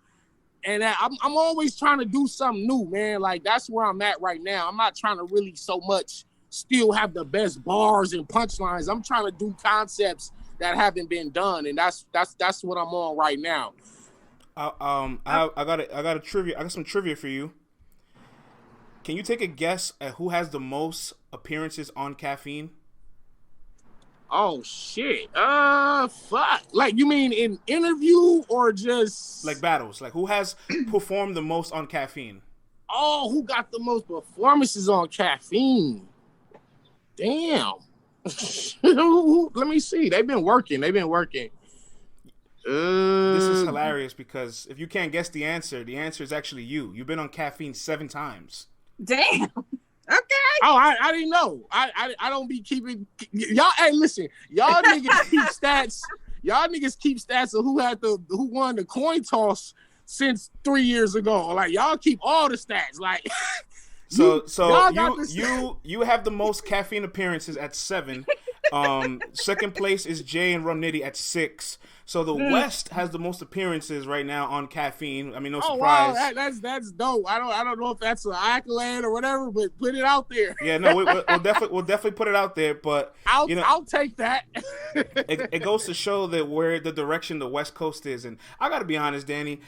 And I'm always trying to do something new, man. Like, that's where I'm at right now. I'm not trying to really so much still have the best bars and punchlines. I'm trying to do concepts that haven't been done, and that's what I'm on right now. I got some trivia for you. Can you take a guess at who has the most appearances on Caffeine? Oh shit! Fuck. Like, you mean in interview or just like battles? Like, who has performed the most on Caffeine? Oh, who got the most performances on Caffeine? Damn. Let me see. They've been working. This is hilarious because if you can't guess the answer is actually you. You've been on Caffeine 7 times. Damn. Okay. Oh, I didn't know. I don't be keeping y'all. Hey, listen, y'all niggas keep stats. Y'all niggas keep stats of who won the coin toss since 3 years ago. Like, y'all keep all the stats. Like, so you have the most Caffeine appearances at 7. Second place is Jay and Rum Nitty at 6. So the West has the most appearances right now on Caffeine. I mean, no surprise. Wow, that's dope. I don't know if that's an accolade or whatever, but put it out there. Yeah, no, we'll definitely put it out there. But I'll take that. it goes to show that where the direction the West Coast is, and I got to be honest, Danny.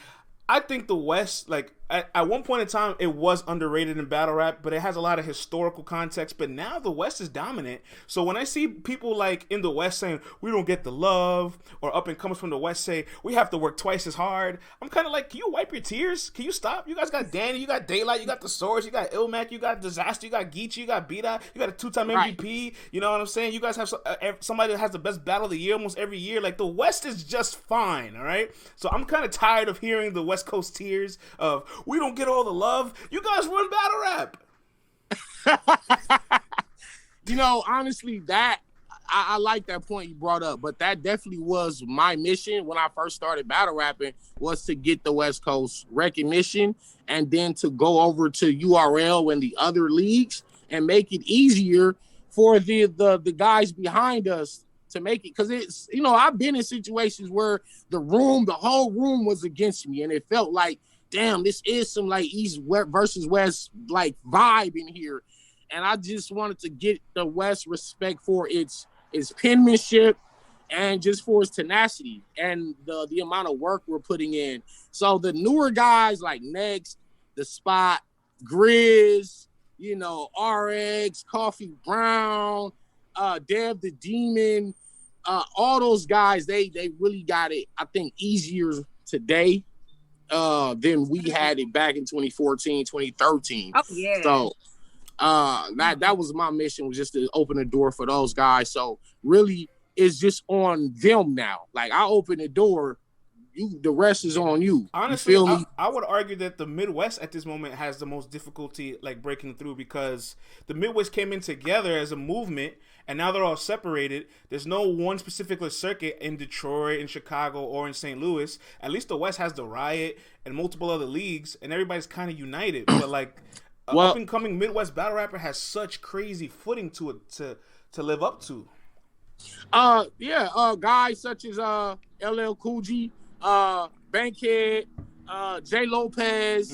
I think the West, like, at one point in time, it was underrated in battle rap, but it has a lot of historical context. But now the West is dominant. So when I see people, like, in the West saying, we don't get the love, or up-and-comers from the West say, we have to work twice as hard, I'm kind of like, can you wipe your tears? Can you stop? You guys got Danny, you got Daylight, you got The Source, you got Ilmac, you got Disaster, you got Geechee, you got Bida, you got a 2-time MVP, right. You know what I'm saying? You guys have somebody that has the best battle of the year almost every year. Like, the West is just fine, all right? So I'm kind of tired of hearing the West Coast tears of, we don't get all the love. You guys run battle rap. Honestly, that I like that point you brought up, but that definitely was my mission when I first started battle rapping, was to get the West Coast recognition and then to go over to URL and the other leagues and make it easier for the guys behind us to make it. Because it's, you know, I've been in situations where the whole room was against me, and it felt like, damn, this is some like East versus West like vibe in here. And I just wanted to get the West respect for its penmanship and just for its tenacity and the amount of work we're putting in. So the newer guys like Next, The Spot, Grizz, you know, RX, Coffee Brown, Dev the Demon, all those guys, they really got it, I think, easier today than we had it back in 2014, 2013. Oh, yeah. So that was my mission, was just to open the door for those guys. So really it's just on them now. Like, I open the door, the rest is on you. Honestly, you feel me? I would argue that the Midwest at this moment has the most difficulty like breaking through, because the Midwest came in together as a movement and now they're all separated. There's no one specific circuit in Detroit, in Chicago, or in St. Louis. At least the West has the Riot and multiple other leagues, and everybody's kind of united. But like, up and coming Midwest battle rapper has such crazy footing to it to live up to. Guys such as LL Cool G, Bankhead, Jay Lopez,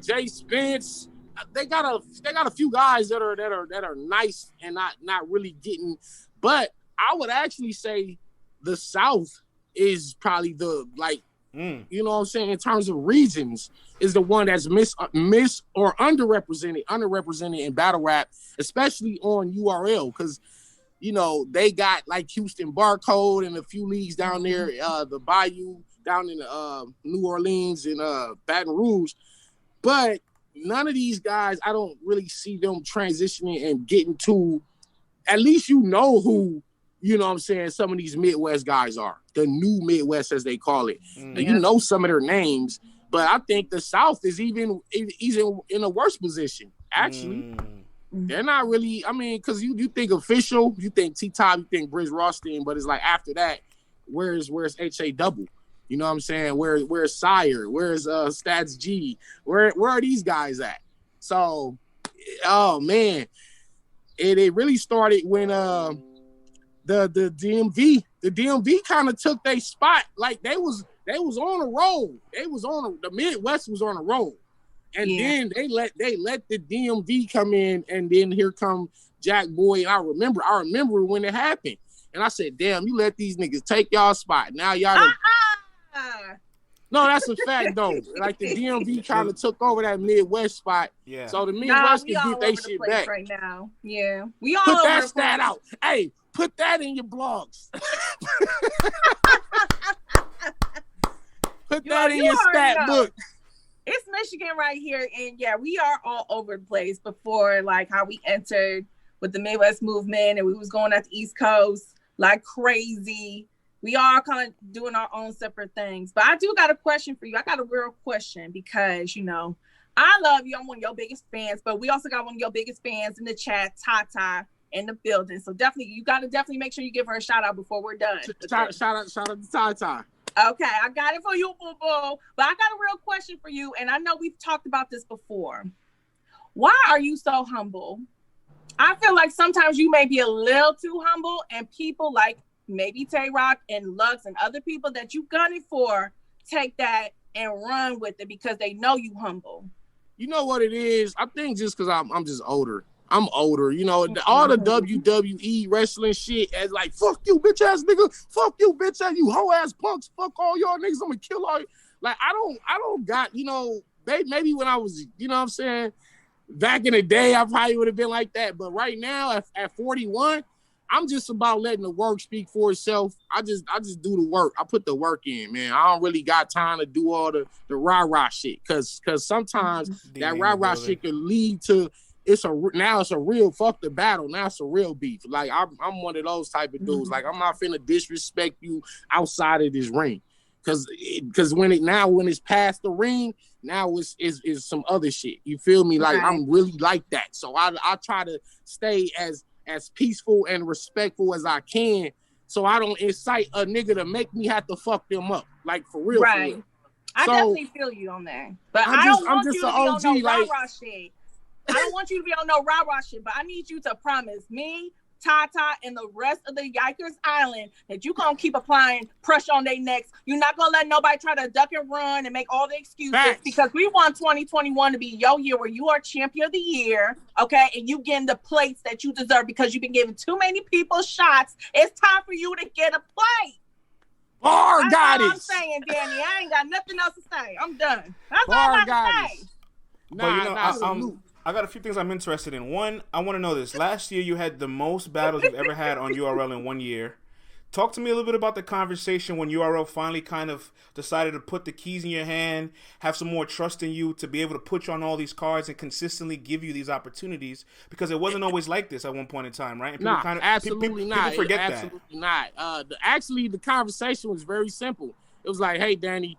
Jay Spence. They got a few guys that are nice and not really getting. But I would actually say the South is probably the you know what I'm saying, in terms of regions, is the one that's miss or underrepresented in battle rap, especially on URL, because you know they got like Houston Barcode and a few leagues down there, the Bayou down in New Orleans and Baton Rouge, but none of these guys, I don't really see them transitioning and getting to, at least you know who, you know what I'm saying, some of these Midwest guys are. The new Midwest, as they call it. Mm-hmm. You know some of their names, but I think the South is even in a worse position, actually. They're not really, I mean, because you think official, you think T-Top, you think Briz Rothstein, but it's like after that, where's H.A. Double? You know what I'm saying? Where's Sire? Where's Stats G? Where are these guys at? So, oh man, it really started when the DMV kind of took their spot. Like they was on a roll. The Midwest was on a roll, and then they let the DMV come in, and then here come Jack Boy. I remember when it happened, and I said, "Damn, you let these niggas take y'all spot. Now y'all." No, that's a fact though. Like the DMV kind of took over that Midwest spot. Yeah. So the Midwest can get their shit back right now. Yeah. We all put that stat out. Hey, put that in your blogs. Put that in your stat book. It's Michigan right here, and yeah, we are all over the place. Before, like how we entered with the Midwest movement, and we was going at the East Coast like crazy. We all kind of doing our own separate things. But I do got a question for you. I got a real question because, you know, I love you. I'm one of your biggest fans, but we also got one of your biggest fans in the chat, Tata, in the building. So definitely, you got to definitely make sure you give her a shout out before we're done. Shout out to Tata. Okay, I got it for you, boo-boo. But I got a real question for you, and I know we've talked about this before. Why are you so humble? I feel like sometimes you may be a little too humble, and people like maybe Tay-Rock and Lux and other people that you gunning for take that and run with it because they know you humble. You know what it is? I think just because I'm just older. I'm older. You know, all the WWE wrestling shit as like, fuck you, bitch ass nigga. Fuck you, bitch ass, you hoe ass punks. Fuck all y'all niggas. I'm gonna kill all you. Like, I don't got, you know, maybe when I was, you know what I'm saying, back in the day, I probably would have been like that. But right now, at 41, I'm just about letting the work speak for itself. I just do the work. I put the work in, man. I don't really got time to do all the rah-rah shit. Cause sometimes that rah-rah shit can lead to now it's a real fuck the battle. Now it's a real beef. Like I'm one of those type of dudes. Like I'm not finna disrespect you outside of this ring. Cause when it's past the ring, now it's some other shit. You feel me? Like I'm really like that. So I try to stay as as peaceful and respectful as I can, so I don't incite a nigga to make me have to fuck them up. Like for real, right. For real. I So, definitely feel you on that. But I'm I just- don't I'm want just you to an be on OG, no like- rah-rah shit. I don't want you to be on no rah-rah shit, but I need you to promise me, Tata, and the rest of the Yikers Island that you gonna keep applying pressure on their necks. You're not gonna let nobody try to duck and run and make all the excuses. Facts. Because we want 2021 to be your year where you are champion of the year, okay? And you getting the plates that you deserve because you've been giving too many people shots. It's time for you to get a plate. bar That's all I'm goddess. saying, Danny. I ain't got nothing else to say. I'm done. That's all Bar I got to goddess. say. But you know, Salute. I got a few things I'm interested in. One, I want to know this. Last year, you had the most battles you've ever had on URL in 1 year. Talk to me a little bit about the conversation when URL finally kind of decided to put the keys in your hand, have some more trust in you to be able to put you on all these cards and consistently give you these opportunities, because it wasn't always like this at one point in time, right? And Nah, kind of, absolutely not. People forget Absolutely not. Actually, the conversation was very simple. It was like, hey, Danny,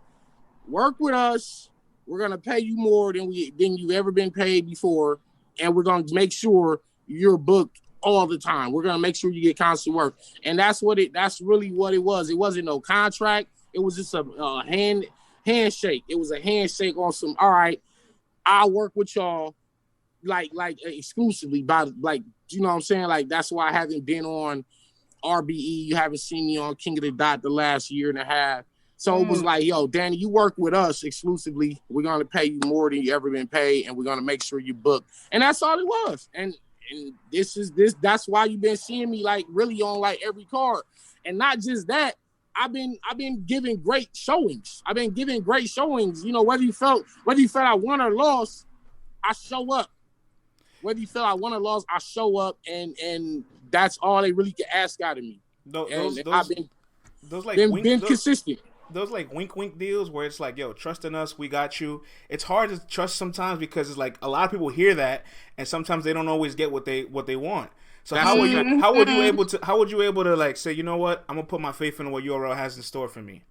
work with us. We're gonna pay you more than you've ever been paid before, and we're gonna make sure you're booked all the time. We're gonna make sure you get constant work, and that's really what it was. It wasn't no contract. It was just a handshake. It was a handshake on some. All right, I'll work with y'all, like exclusively. By like, you know what I'm saying? Like that's why I haven't been on RBE. You haven't seen me on King of the Dot the last year and a half. So it was like, yo, Danny, you work with us exclusively. We're going to pay you more than you ever been paid, and we're going to make sure you book. And that's all it was. And that's why you've been seeing me like really on like every card. And not just that, I've been giving great showings. You know, whether you felt I won or lost, I show up. Whether you felt I won or lost, I show up, and that's all they really can ask out of me. I've been consistent. Those like wink deals where it's like, yo, trust in us, we got you. It's hard to trust sometimes because it's like a lot of people hear that and sometimes they don't always get what they want. So how would you able to like say, you know what, I'm gonna put my faith in what URL has in store for me?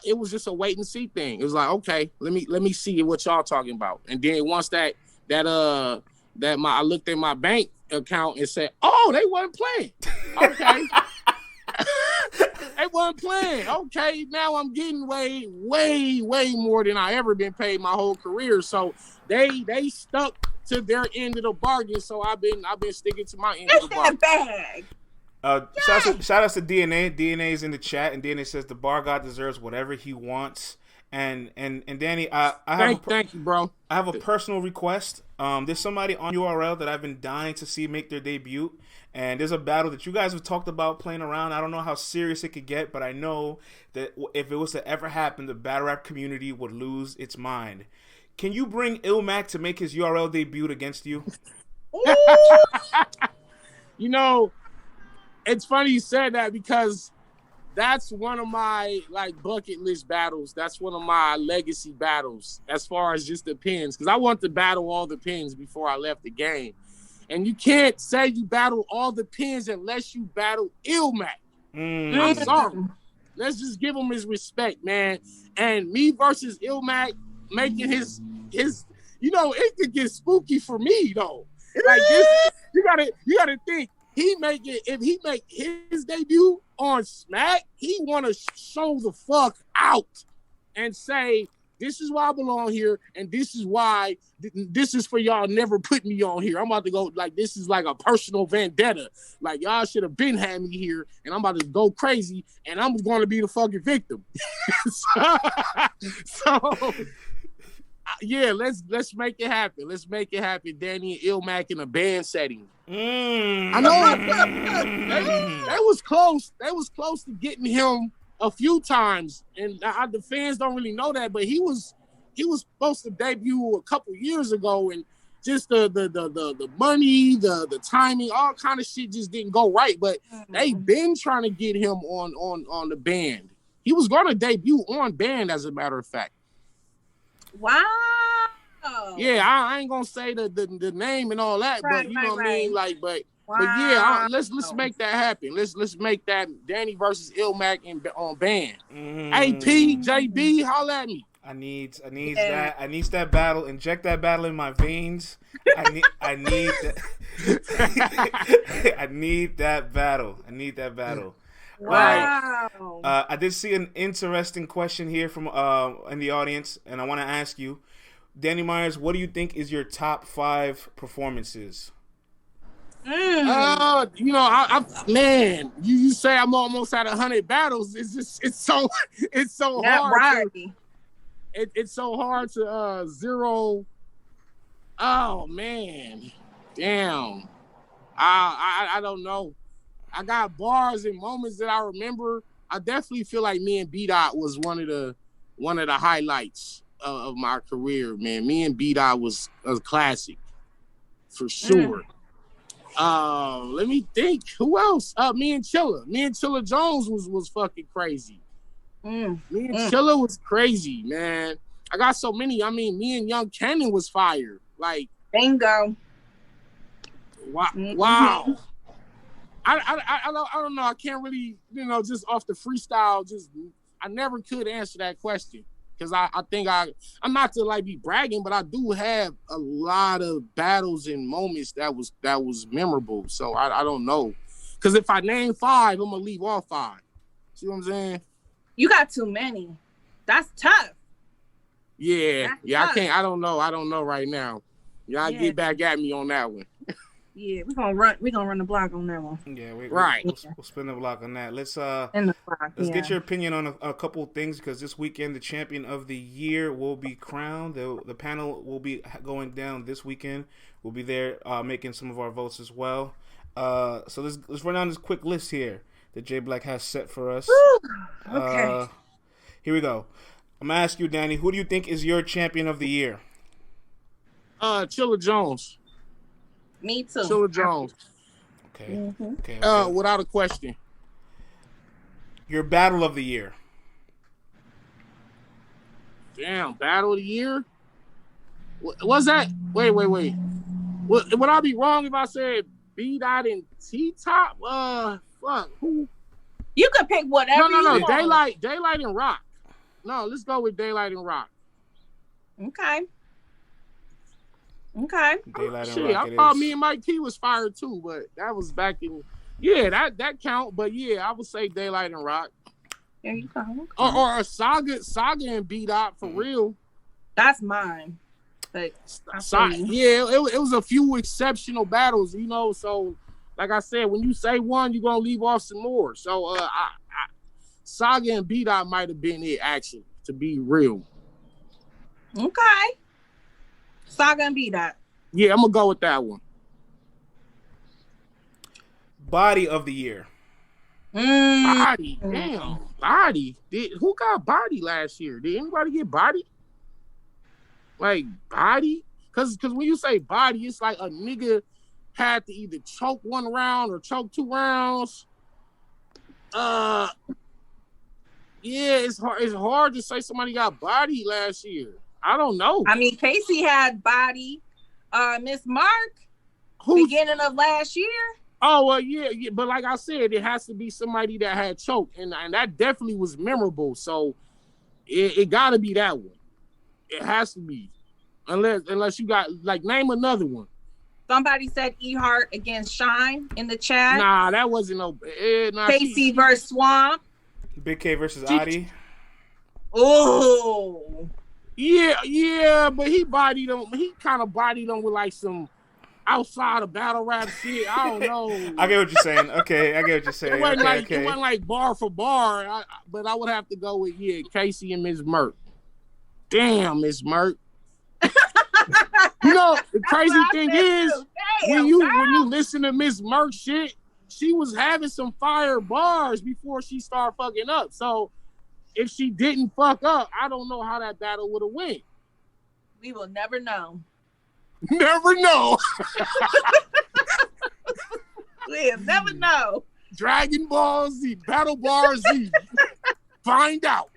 It was just a wait and see thing. It was like, okay, let me see what y'all talking about. And then once I looked at my bank account and said, oh, they wasn't playing. Okay. They wasn't playing. Okay, now I'm getting way more than I ever been paid my whole career. So they stuck to their end of the bargain. So I've been sticking to my end of the bargain. Bag. Shout out to DNA. DNA is in the chat, and DNA says the bar god deserves whatever he wants. And Danny, thank you, bro. I have a personal request. There's somebody on URL that I've been dying to see make their debut. And there's a battle that you guys have talked about playing around. I don't know how serious it could get, but I know that if it was to ever happen, the battle rap community would lose its mind. Can you bring Ilmac to make his URL debut against you? You know, it's funny you said that because that's one of my like bucket list battles. That's one of my legacy battles as far as just the pins. Because I want to battle all the pins before I left the game. And you can't say you battle all the pins unless you battle Ilmac. I'm sorry. Let's just give him his respect, man. And me versus Ilmac making his you know, it could get spooky for me though. Like this, you gotta think if he make his debut on Smack, he wanna show the fuck out and say, this is why I belong here, and this is why this is for y'all never put me on here. I'm about to go, like, this is like a personal vendetta. Like, y'all should have been had me here, and I'm about to go crazy, and I'm going to be the fucking victim. so yeah, let's make it happen. Let's make it happen. Danny and Ilmac in a band setting. I know they was close. They was close to getting him a few times, and the fans don't really know that, but he was supposed to debut a couple years ago, and just the money, the timing, all kind of shit just didn't go right. But they've been trying to get him on the band. He was going to debut on band, as a matter of fact. Wow. Yeah, I ain't gonna say the name and all that, but you know what I mean, like, but. Wow. But yeah, let's make that happen. Let's make that Danny versus Ilmac on band. AP, JB, holla at me. I need Yeah. that. I need that battle. Inject that battle in my veins. I need that. I need that battle. Wow. I did see an interesting question here from in the audience, and I want to ask you, Danny Myers, what do you think is your top 5 performances? Mm. Man, you say I'm almost at 100 battles. It's so That hard. right. It's so hard to zero. Oh man, damn. I don't know. I got bars and moments that I remember. I definitely feel like me and B-Dot was one of the highlights of my career, man. Me and B-Dot was a classic for sure. Let me think. Who else? Me and Chilla. Me and Chilla Jones was fucking crazy. Me and Chilla was crazy, man. I got so many. I mean, me and Young Cannon was fire. Like, bingo. Wow. I don't know. I can't really, just off the freestyle. I never could answer that question because I think I'm not to like be bragging, but I do have a lot of battles and moments that was memorable. So I don't know, because if I name 5, I'm gonna leave all 5. See what I'm saying? You got too many. That's tough. Yeah. That's Yeah. tough. I don't know right now. Y'all get back at me on that one. Yeah, we're gonna run the block on that one. Yeah, we'll spin the block on that. Let's get your opinion on a couple of things, because this weekend the champion of the year will be crowned. The panel will be going down this weekend. We'll be there making some of our votes as well. So let's run down this quick list here that Jay Black has set for us. Okay. Here we go. I'm gonna ask you, Danny, who do you think is your champion of the year? Chilla Jones. Me too. Chilla Jones. Okay. Okay. Without a question. Your battle of the year. Damn, battle of the year? What's that? Wait. Would I be wrong if I said B-Dot and T-Top? Fuck. Who? You could pick whatever you want. Daylight and Rock. No, let's go with Daylight and Rock. Okay. Daylight and Rock. I thought me and Mike P was fired too, but that was back in. Yeah, that count. But yeah, I would say Daylight and Rock. There you go. Or a Saga and B-Dot for real. That's mine. But it was a few exceptional battles, So, like I said, when you say one, you're gonna leave off some more. So, Saga and B-Dot might have been it, actually, to be real. Okay. Saga and B-Dot. Yeah, I'm gonna go with that one. Body of the year. Body, damn, body. Who got body last year? Did anybody get body? Like body? Cause when you say body, it's like a nigga had to either choke 1 round or choke 2 rounds. Yeah, it's hard to say somebody got body last year. I don't know. I mean, Casey had body. Miss Mark, beginning of last year. Oh, well, yeah, but like I said, it has to be somebody that had choked, and that definitely was memorable. So it got to be that one. It has to be, unless you got name another one. Somebody said E-Heart against Shine in the chat. Nah, that wasn't no. Casey versus Swamp. Big K versus Adi. Oh. Yeah, but he kind of bodied them with some outside of battle rap shit. I don't know. I get what you're saying. Okay, I get what you're saying. It wasn't like bar for bar, but I would have to go with Casey and Ms. Merck. Damn, Ms. Merck. The crazy thing is, when you listen to Ms. Merck shit, she was having some fire bars before she started fucking up. So if she didn't fuck up, I don't know how that battle would have went. We will never know. Never know. We'll never know. Dragon Ball Z, Battle Bar Z. Find out.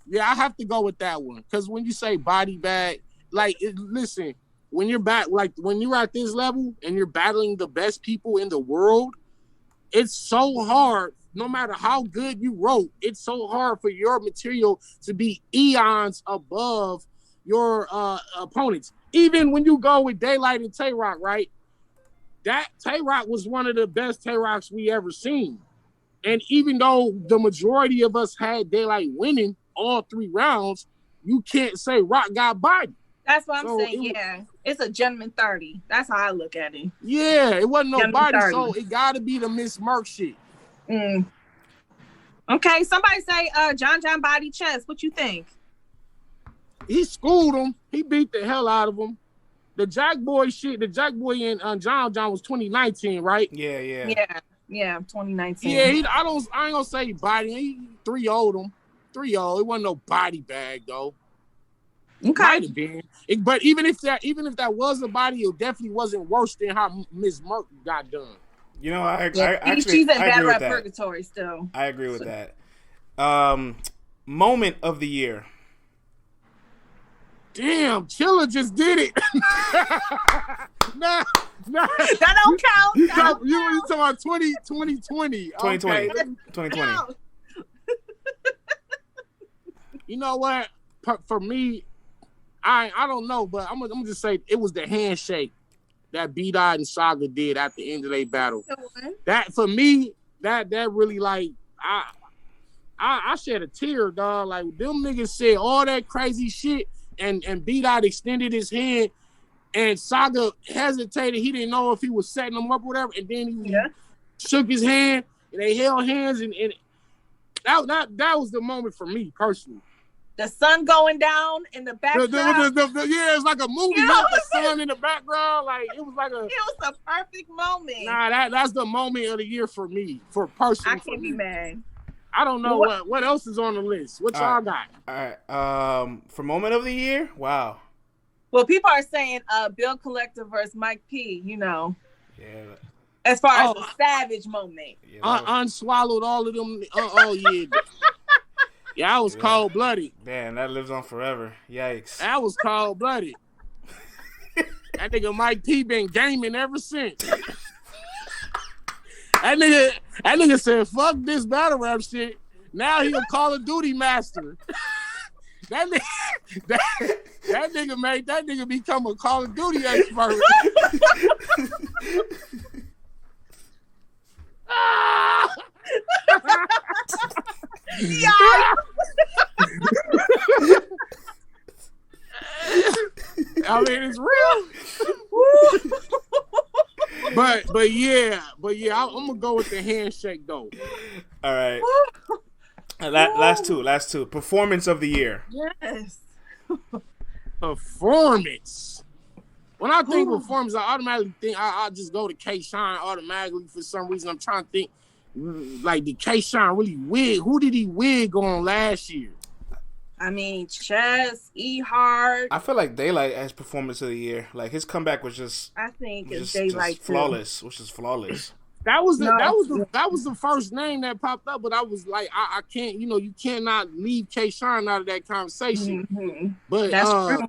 Yeah, I have to go with that one. Because when you say body bag, listen, when you're when you're at this level and you're battling the best people in the world, it's so hard no matter how good you wrote, it's so hard for your material to be eons above your opponents. Even when you go with Daylight and Tay-Rock, right? That Tay-Rock was one of the best Tay-Rocks we ever seen. And even though the majority of us had Daylight winning all 3 rounds, you can't say Rock got body. That's what I'm saying. It's a gentleman 30. That's how I look at it. Yeah, it wasn't no Gentleman body, 30. so it got to be the Miss Merc shit. Okay, somebody say John body chest. What you think? He schooled him. He beat the hell out of him. The Jack Boy shit, the Jack Boy and John was 2019, right? Yeah, 2019. Yeah, I ain't gonna say body. He 3-0'd him. 3-0. It wasn't no body bag though. Okay. Might have been. But even if that was a body, it definitely wasn't worse than how Ms. Merc got done. You know, I she's in battle rap purgatory still. I agree with that. Moment of the year. Damn, Chilla just did it. Nah. That don't count. You talking about 2020. 2020. Okay. 2020. You know what? For me, I don't know, but I'm gonna just say it was the handshake that B-Dot and Saga did at the end of their battle. That for me, that really like I shed a tear, dog. Like them niggas said all that crazy shit, and B-Dot extended his hand, and Saga hesitated. He didn't know if he was setting them up or whatever, and then he shook his hand, and they held hands, and that was the moment for me personally. The sun going down in the background. It's like a movie. You know, the sun in the background. Like it was a perfect moment. Nah, that's the moment of the year for me, for personally. I can't be mad. I don't know what else is on the list. What y'all got? All right. For moment of the year, wow. Well, people are saying Bill Collector versus Mike P. You know. Yeah. As far as the savage moment. Unswallowed all of them. Yeah, I was cold-blooded. Man, that lives on forever. Yikes. That was cold-blooded. That nigga Mike P been gaming ever since. That nigga said, fuck this battle rap shit. Now he a Call of Duty master. That nigga made that nigga become a Call of Duty expert. I mean, it's real. but yeah, I'm gonna go with the handshake though. All right. Last two. Performance of the year. Yes. Performance. When I think performance, I automatically think I just go to K-Shine automatically for some reason. I'm trying to think, like, did K-Shine really wig? Who did he wig on last year? I mean, Chess, E-Hard. I feel like Daylight as performance of the year. Like his comeback was just. I think it's Daylight just flawless, which is flawless. That was the first name that popped up, but I was like, I can't, you cannot leave K-Shine out of that conversation. Mm-hmm. But that's true.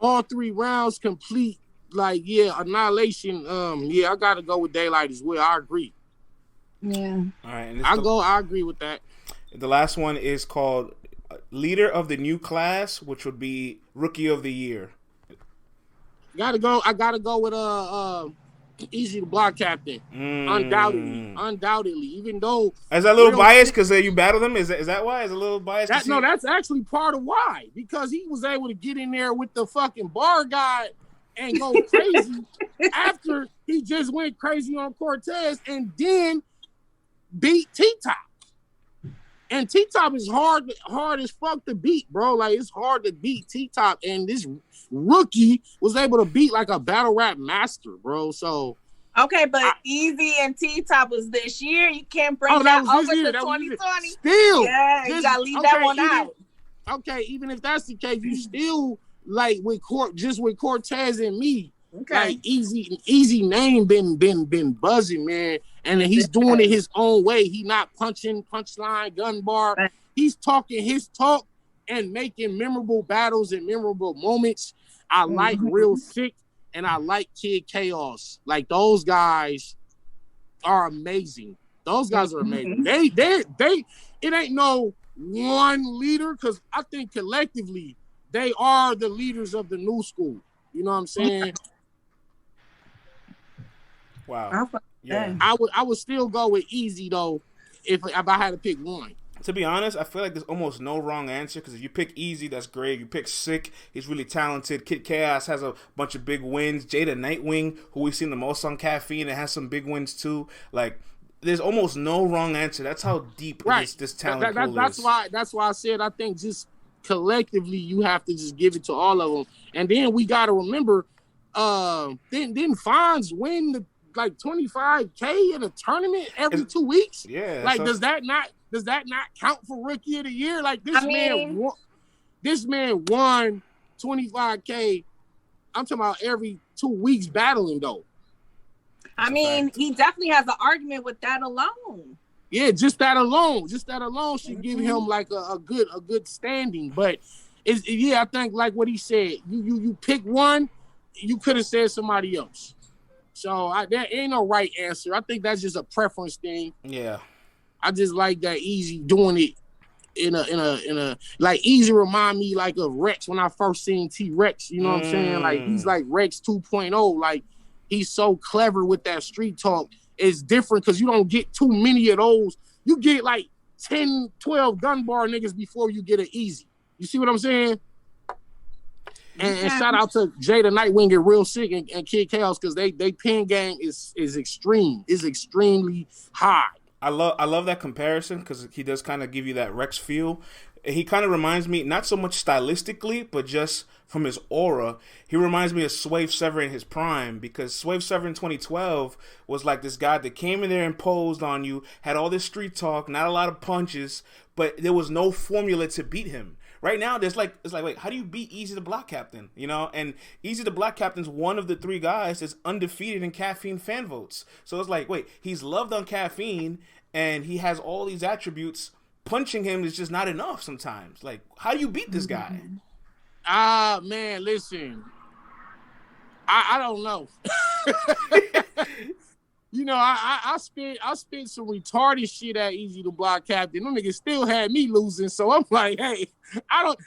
All 3 rounds complete, like annihilation. I gotta go with Daylight as well. I agree. Yeah. All right. I agree with that. The last one is called Leader of the New Class, which would be Rookie of the Year. I gotta go with Easy the Block Captain. Undoubtedly. Even though is that a little biased because you battled him? Is that why? Is a little biased? That's actually part of why. Because he was able to get in there with the fucking bar guy and go crazy after he just went crazy on Cortez and then beat T-Top. And T-Top is hard as fuck to beat, bro. Like, it's hard to beat T-Top. And this rookie was able to beat, like, a battle rap master, bro. So... Okay, but Easy and T-Top was this year. You can't bring that over to 2020. Still. Yeah, you gotta leave that one out. Okay, even if that's the case, you still, like, with Cortez and me, like, Easy name been buzzing, man. And he's doing it his own way. He not punching, punchline, gun bar. He's talking his talk and making memorable battles and memorable moments. I like Real Sick and I like Kid Chaos. Like, those guys are amazing. Those guys are amazing. They it ain't no one leader, because I think collectively they are the leaders of the new school. You know what I'm saying? Wow. Yeah. I would still go with Easy though if I had to pick one. To be honest, I feel like there's almost no wrong answer, because if you pick Easy, that's great. If you pick Sick, he's really talented. Kid Chaos has a bunch of big wins. Jada Nightwing, who we've seen the most on Caffeine, and has some big wins too. Like, there's almost no wrong answer. That's how deep this talent pool is. That's why I said I think just collectively you have to just give it to all of them. And then we got to remember, didn't Fonz win the like $25K in a tournament every 2 weeks? Yeah. Like, does that not count for Rookie of the Year? Like, this man won $25K. I'm talking about every 2 weeks battling though. I mean, he definitely has an argument with that alone. Yeah, just that alone should give him like a good standing. But I think like what he said, you pick one, you could have said somebody else. So there ain't no right answer. I think that's just a preference thing. Yeah. I just like that Easy doing it in a like Easy remind me like of Rex when I first seen T-Rex. You know what I'm saying? Like, he's like Rex 2.0. Like, he's so clever with that street talk. It's different because you don't get too many of those. You get like 10, 12 gun bar niggas before you get an Easy. You see what I'm saying? And shout out to Jada Nightwing and Real Sick and Kid Chaos, because they pen game is extreme. Is extremely high. I love that comparison, because he does kind of give you that Rex feel. He kind of reminds me, not so much stylistically, but just from his aura, he reminds me of Swave Sever in his prime, because Swave Sever in 2012 was like this guy that came in there and posed on you, had all this street talk, not a lot of punches, but there was no formula to beat him. Right now, it's like, wait, how do you beat Easy the Block Captain? You know, and Easy the Block Captain's one of the three guys that's undefeated in Caffeine fan votes. So it's like, wait, he's loved on Caffeine, and he has all these attributes. Punching him is just not enough sometimes. Like, how do you beat this guy? Man, listen, I don't know. You know, I spent some retarded shit at Easy the Block Captain. Them niggas still had me losing, so I'm like, hey,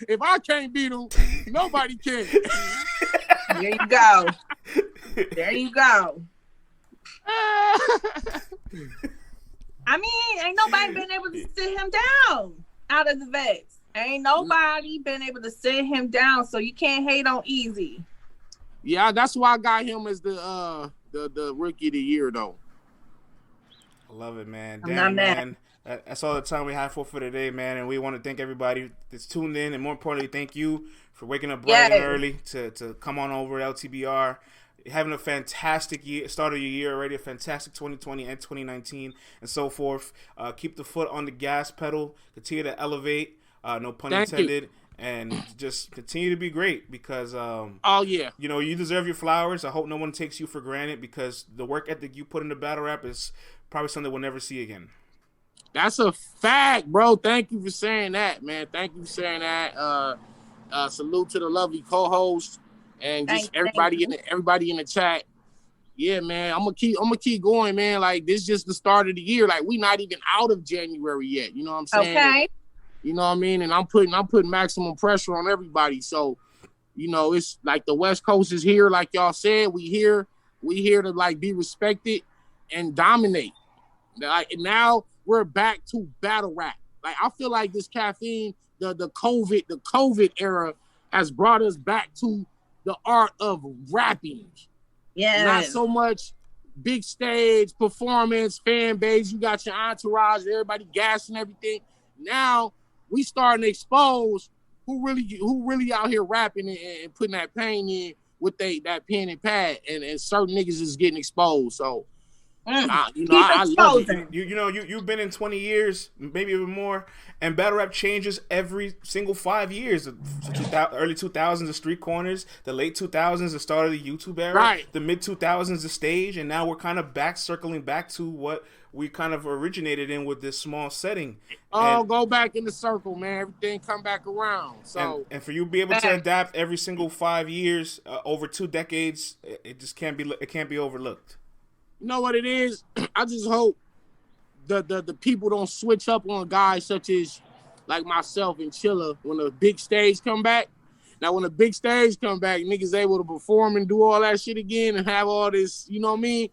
if I can't beat him, nobody can. There you go. There you go. I mean, ain't nobody been able to sit him down out of the vets. Ain't nobody been able to sit him down, so you can't hate on Easy. Yeah, that's why I got him as the Rookie of the Year, though. I love it, man. I'm not mad. Man. That's all the time we have for today, man. And we want to thank everybody that's tuned in, and more importantly, thank you for waking up bright and early to come on over to LTBR. Having a fantastic year, start of your year already, a fantastic 2020 and 2019 and so forth. Keep the foot on the gas pedal, continue to elevate, no pun intended, and just continue to be great, because you know, you deserve your flowers. I hope no one takes you for granted, because the work ethic you put into battle rap is probably something we'll never see again. That's a fact, bro. Thank you for saying that, man. Thank you for saying that. Salute to the lovely co-host. And just everybody in the chat. Yeah, man, I'm gonna keep going, man. Like, this is just the start of the year. Like, we not even out of January yet. You know what I'm saying? Okay. You know what I mean? And I'm putting maximum pressure on everybody. So, you know, it's like the West Coast is here, like y'all said. We here to like be respected and dominate. Like, now we're back to battle rap. Like, I feel like this Caffeine, the COVID era has brought us back to the art of rapping. Yeah. Not so much big stage performance, fan base. You got your entourage, everybody gassing everything. Now we starting to expose who really out here rapping and putting that pain in with that pen and pad, and certain niggas is getting exposed. So I love it. You've been in 20 years, maybe even more, and battle rap changes every single 5 years. Early 2000s, the street corners. The late 2000s, the start of the YouTube era. Right. The mid 2000s, the stage, and now we're kind of circling back to what we kind of originated in with this small setting. Go back in the circle, man. Everything come back around. So and for you to be able to adapt every single 5 years over 2 decades, it just can't be overlooked. You know what it is? I just hope the people don't switch up on guys such as like myself and Chilla when the big stage come back. Now, when the big stage come back, niggas able to perform and do all that shit again and have all this, you know what I mean?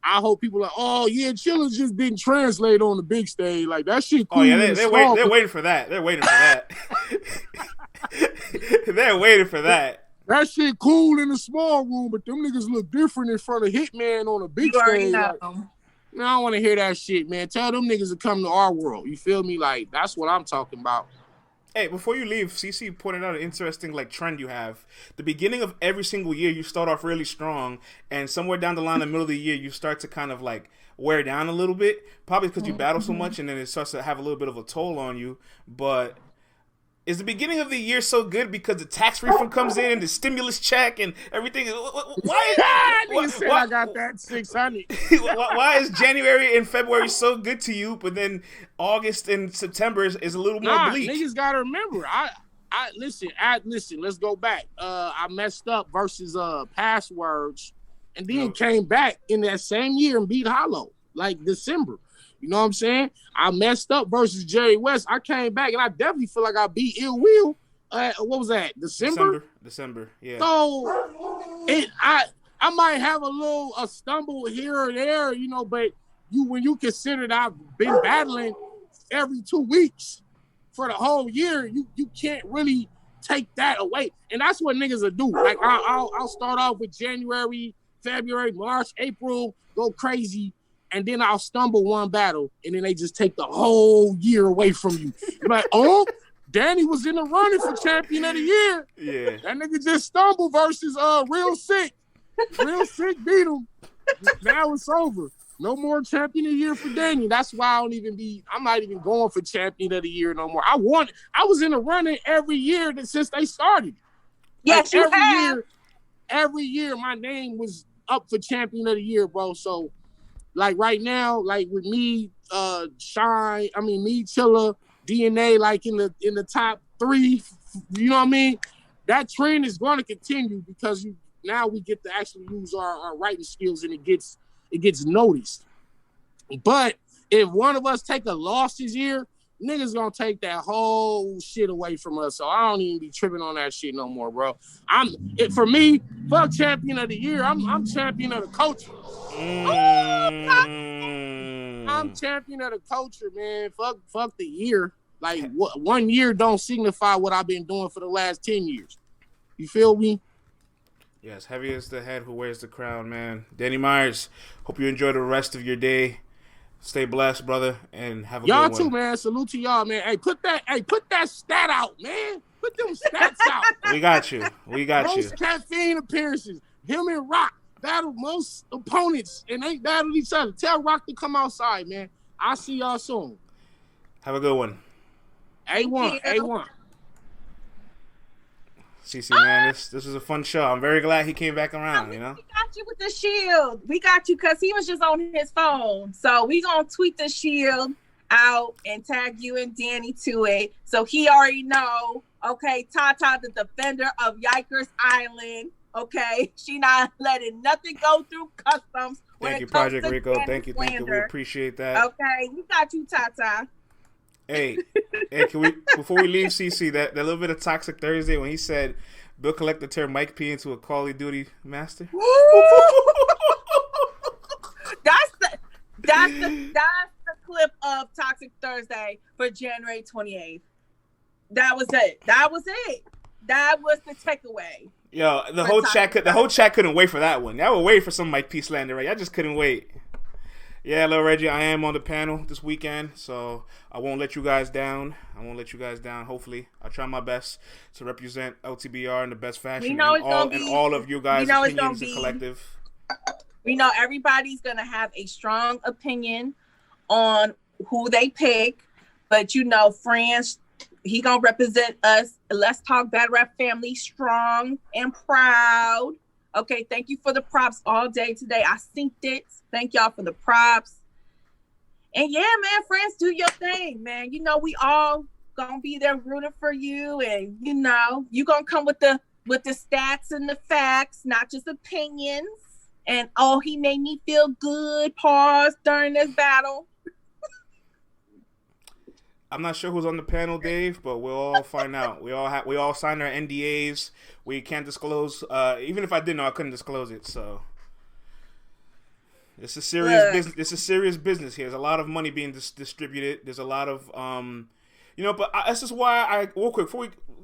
I hope people are, oh, yeah, Chilla just didn't translate on the big stage. Like, that shit cool. Oh, yeah, they're waiting for that. They're waiting for that. They're waiting for that. That shit cool in the small room, but them niggas look different in front of Hitman on a big stage. Like, man, I don't want to hear that shit, man. Tell them niggas to come to our world. You feel me? Like, that's what I'm talking about. Hey, before you leave, CC pointed out an interesting trend you have. The beginning of every single year, you start off really strong, and somewhere down the line, in the middle of the year, you start to kind of wear down a little bit. Probably because you battle so much, and then it starts to have a little bit of a toll on you. But is the beginning of the year so good because the tax refund comes in and the stimulus check and everything? Why? I got that 600. Why is January and February so good to you, but then August and September is a little more bleak? Niggas gotta remember. I listen. Let's go back. I messed up versus Passwords, and then came back in that same year and beat Hollow December. You know what I'm saying? I messed up versus Jerry West. I came back, and I definitely feel like I beat Ill Will. What was that? December, yeah. So, I might have a stumble here or there, but when you consider that I've been battling every 2 weeks for the whole year, you can't really take that away. And that's what niggas will do. Like, I'll start off with January, February, March, April, go crazy. And then I'll stumble one battle, and then they just take the whole year away from you. You're like, oh, Danny was in the running for champion of the year. Yeah. That nigga just stumbled versus Real Sick. Real Sick beat him. Now it's over. No more champion of the year for Danny. That's why I'm not even going for champion of the year no more. I was in the running every year since they started. Yes, you have. Every year my name was up for champion of the year, bro. So, right now, with me, Chilla, DNA, in the top 3, you know what I mean? That trend is going to continue because now we get to actually use our writing skills and it gets noticed. But if one of us take a loss this year, niggas gonna take that whole shit away from us. So I don't even be tripping on that shit no more, bro. For me, fuck champion of the year. I'm champion of the culture. I'm champion of the culture, man. Fuck the year. Like, 1 year don't signify what I've been doing for the last 10 years. You feel me? Yes, heavy is the head who wears the crown, man. Danny Myers, hope you enjoy the rest of your day. Stay blessed, brother, and have a good one. Y'all too, man. Salute to y'all, man. Hey, put that stat out, man. Put them stats out. We got you. Most caffeine appearances. Him and Rock battled most opponents, and they battled each other. Tell Rock to come outside, man. I'll see y'all soon. Have a good one. A1. CC, man, this was a fun show. I'm very glad he came back around, We got you with the shield. We got you because he was just on his phone. So we going to tweet the shield out and tag you and Danny to it. So he already know, okay, Tata, the defender of Yikers Island, okay? She not letting nothing go through customs. Thank you, Project Rico. Thank you. We appreciate that. Okay, we got you, Tata. Hey, can we, before we leave CC, that little bit of Toxic Thursday when he said Bill Collector turned Mike P into a Call of Duty master? That's the clip of Toxic Thursday for January 28th. That was it. That was the takeaway. Yo, the whole chat couldn't wait for that one. I would wait for some Mike P slander, right? I just couldn't wait. Yeah, Lil Reggie, I am on the panel this weekend, so I won't let you guys down. Hopefully. I'll try my best to represent LTBR in the best fashion and all of you guys' opinions and collective. We know everybody's going to have a strong opinion on who they pick, but France, he going to represent us. Let's Talk Battle Rap family strong and proud. Okay, thank you for the props all day today. I synced it. Thank y'all for the props. And yeah, man, friends, do your thing, man. We all gonna be there rooting for you, and you gonna come with the stats and the facts, not just opinions. And he made me feel good. Pause during this battle. I'm not sure who's on the panel, Dave, but we'll all find out. We all signed our NDAs. We can't disclose. Even if I did know, I couldn't disclose it. So it's a serious business. It's a serious business here. There's a lot of money being distributed. There's a lot of But this is why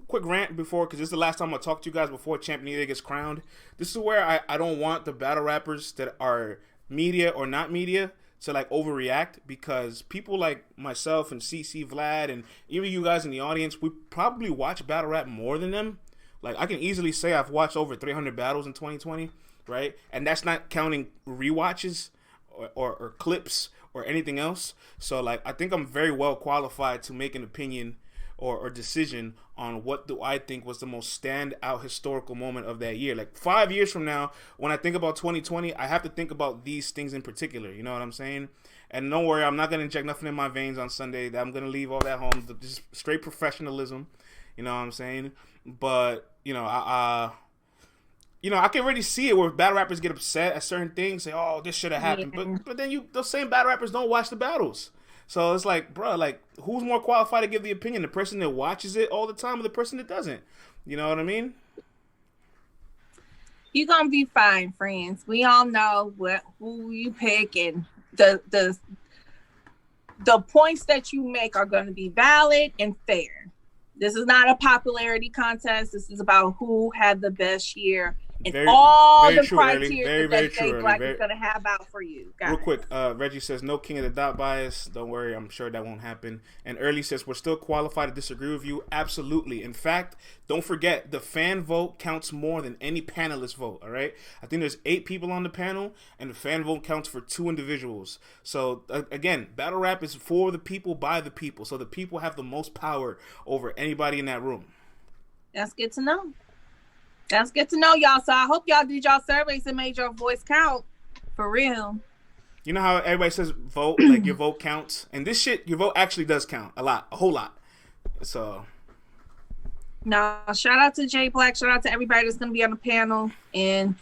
quick rant before, because this is the last time I'll talk to you guys before Champ Media gets crowned. This is where I don't want the battle rappers that are media or not media to like overreact, because people like myself and CC Vlad and even you guys in the audience, we probably watch battle rap more than them. Like, I can easily say I've watched over 300 battles in 2020, right? And that's not counting rewatches or clips or anything else. So like, I think I'm very well qualified to make an opinion or decision on what do I think was the most standout historical moment of that year. Like 5 years from now, when I think about 2020, I have to think about these things in particular. You know what I'm saying? And don't worry, I'm not going to inject nothing in my veins on Sunday. I'm going to leave all that home. Just straight professionalism. You know what I'm saying? But, I can already see it where battle rappers get upset at certain things, say, oh, this should have happened. Yeah. But then those same battle rappers don't watch the battles. So it's like, bro, like, who's more qualified to give the opinion? The person that watches it all the time or the person that doesn't? You know what I mean? You're going to be fine, friends. We all know who you pick, and the points that you make are going to be valid and fair. This is not a popularity contest. This is about who had the best year. And all the criteria that Jay Black is going to have out for you, guys. Real quick, Reggie says, no king of the dot bias. Don't worry, I'm sure that won't happen. And Early says, we're still qualified to disagree with you. Absolutely. In fact, don't forget, the fan vote counts more than any panelist vote, all right? I think there's 8 people on the panel, and the fan vote counts for 2 individuals. So, again, battle rap is for the people, by the people. So the people have the most power over anybody in that room. That's good to know. That's good to know, y'all. So I hope y'all did y'all surveys and made your voice count. For real. You know how everybody says vote, like your vote counts? And this shit, your vote actually does count. A whole lot. So. No, shout out to Jay Black. Shout out to everybody that's going to be on the panel. And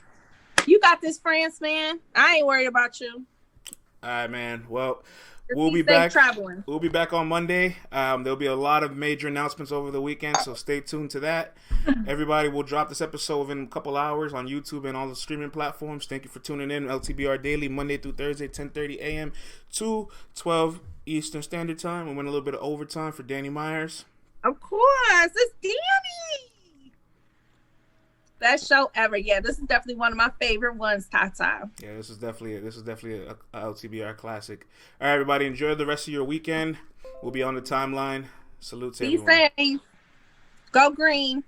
you got this, France, man. I ain't worried about you. All right, man. Well, we'll be back. Traveling. We'll be back on Monday. There'll be a lot of major announcements over the weekend, so stay tuned to that. Everybody will drop this episode within a couple hours on YouTube and all the streaming platforms. Thank you for tuning in. LTBR Daily, Monday through Thursday, 10:30 a.m. to 12 Eastern Standard Time. We went a little bit of overtime for Danny Myers. Of course, it's Danny. Best show ever. Yeah, this is definitely one of my favorite ones, Tata. Yeah, this is definitely a LTBR classic. All right, everybody, enjoy the rest of your weekend. We'll be on the timeline. Salute to everyone. Be safe. Go green.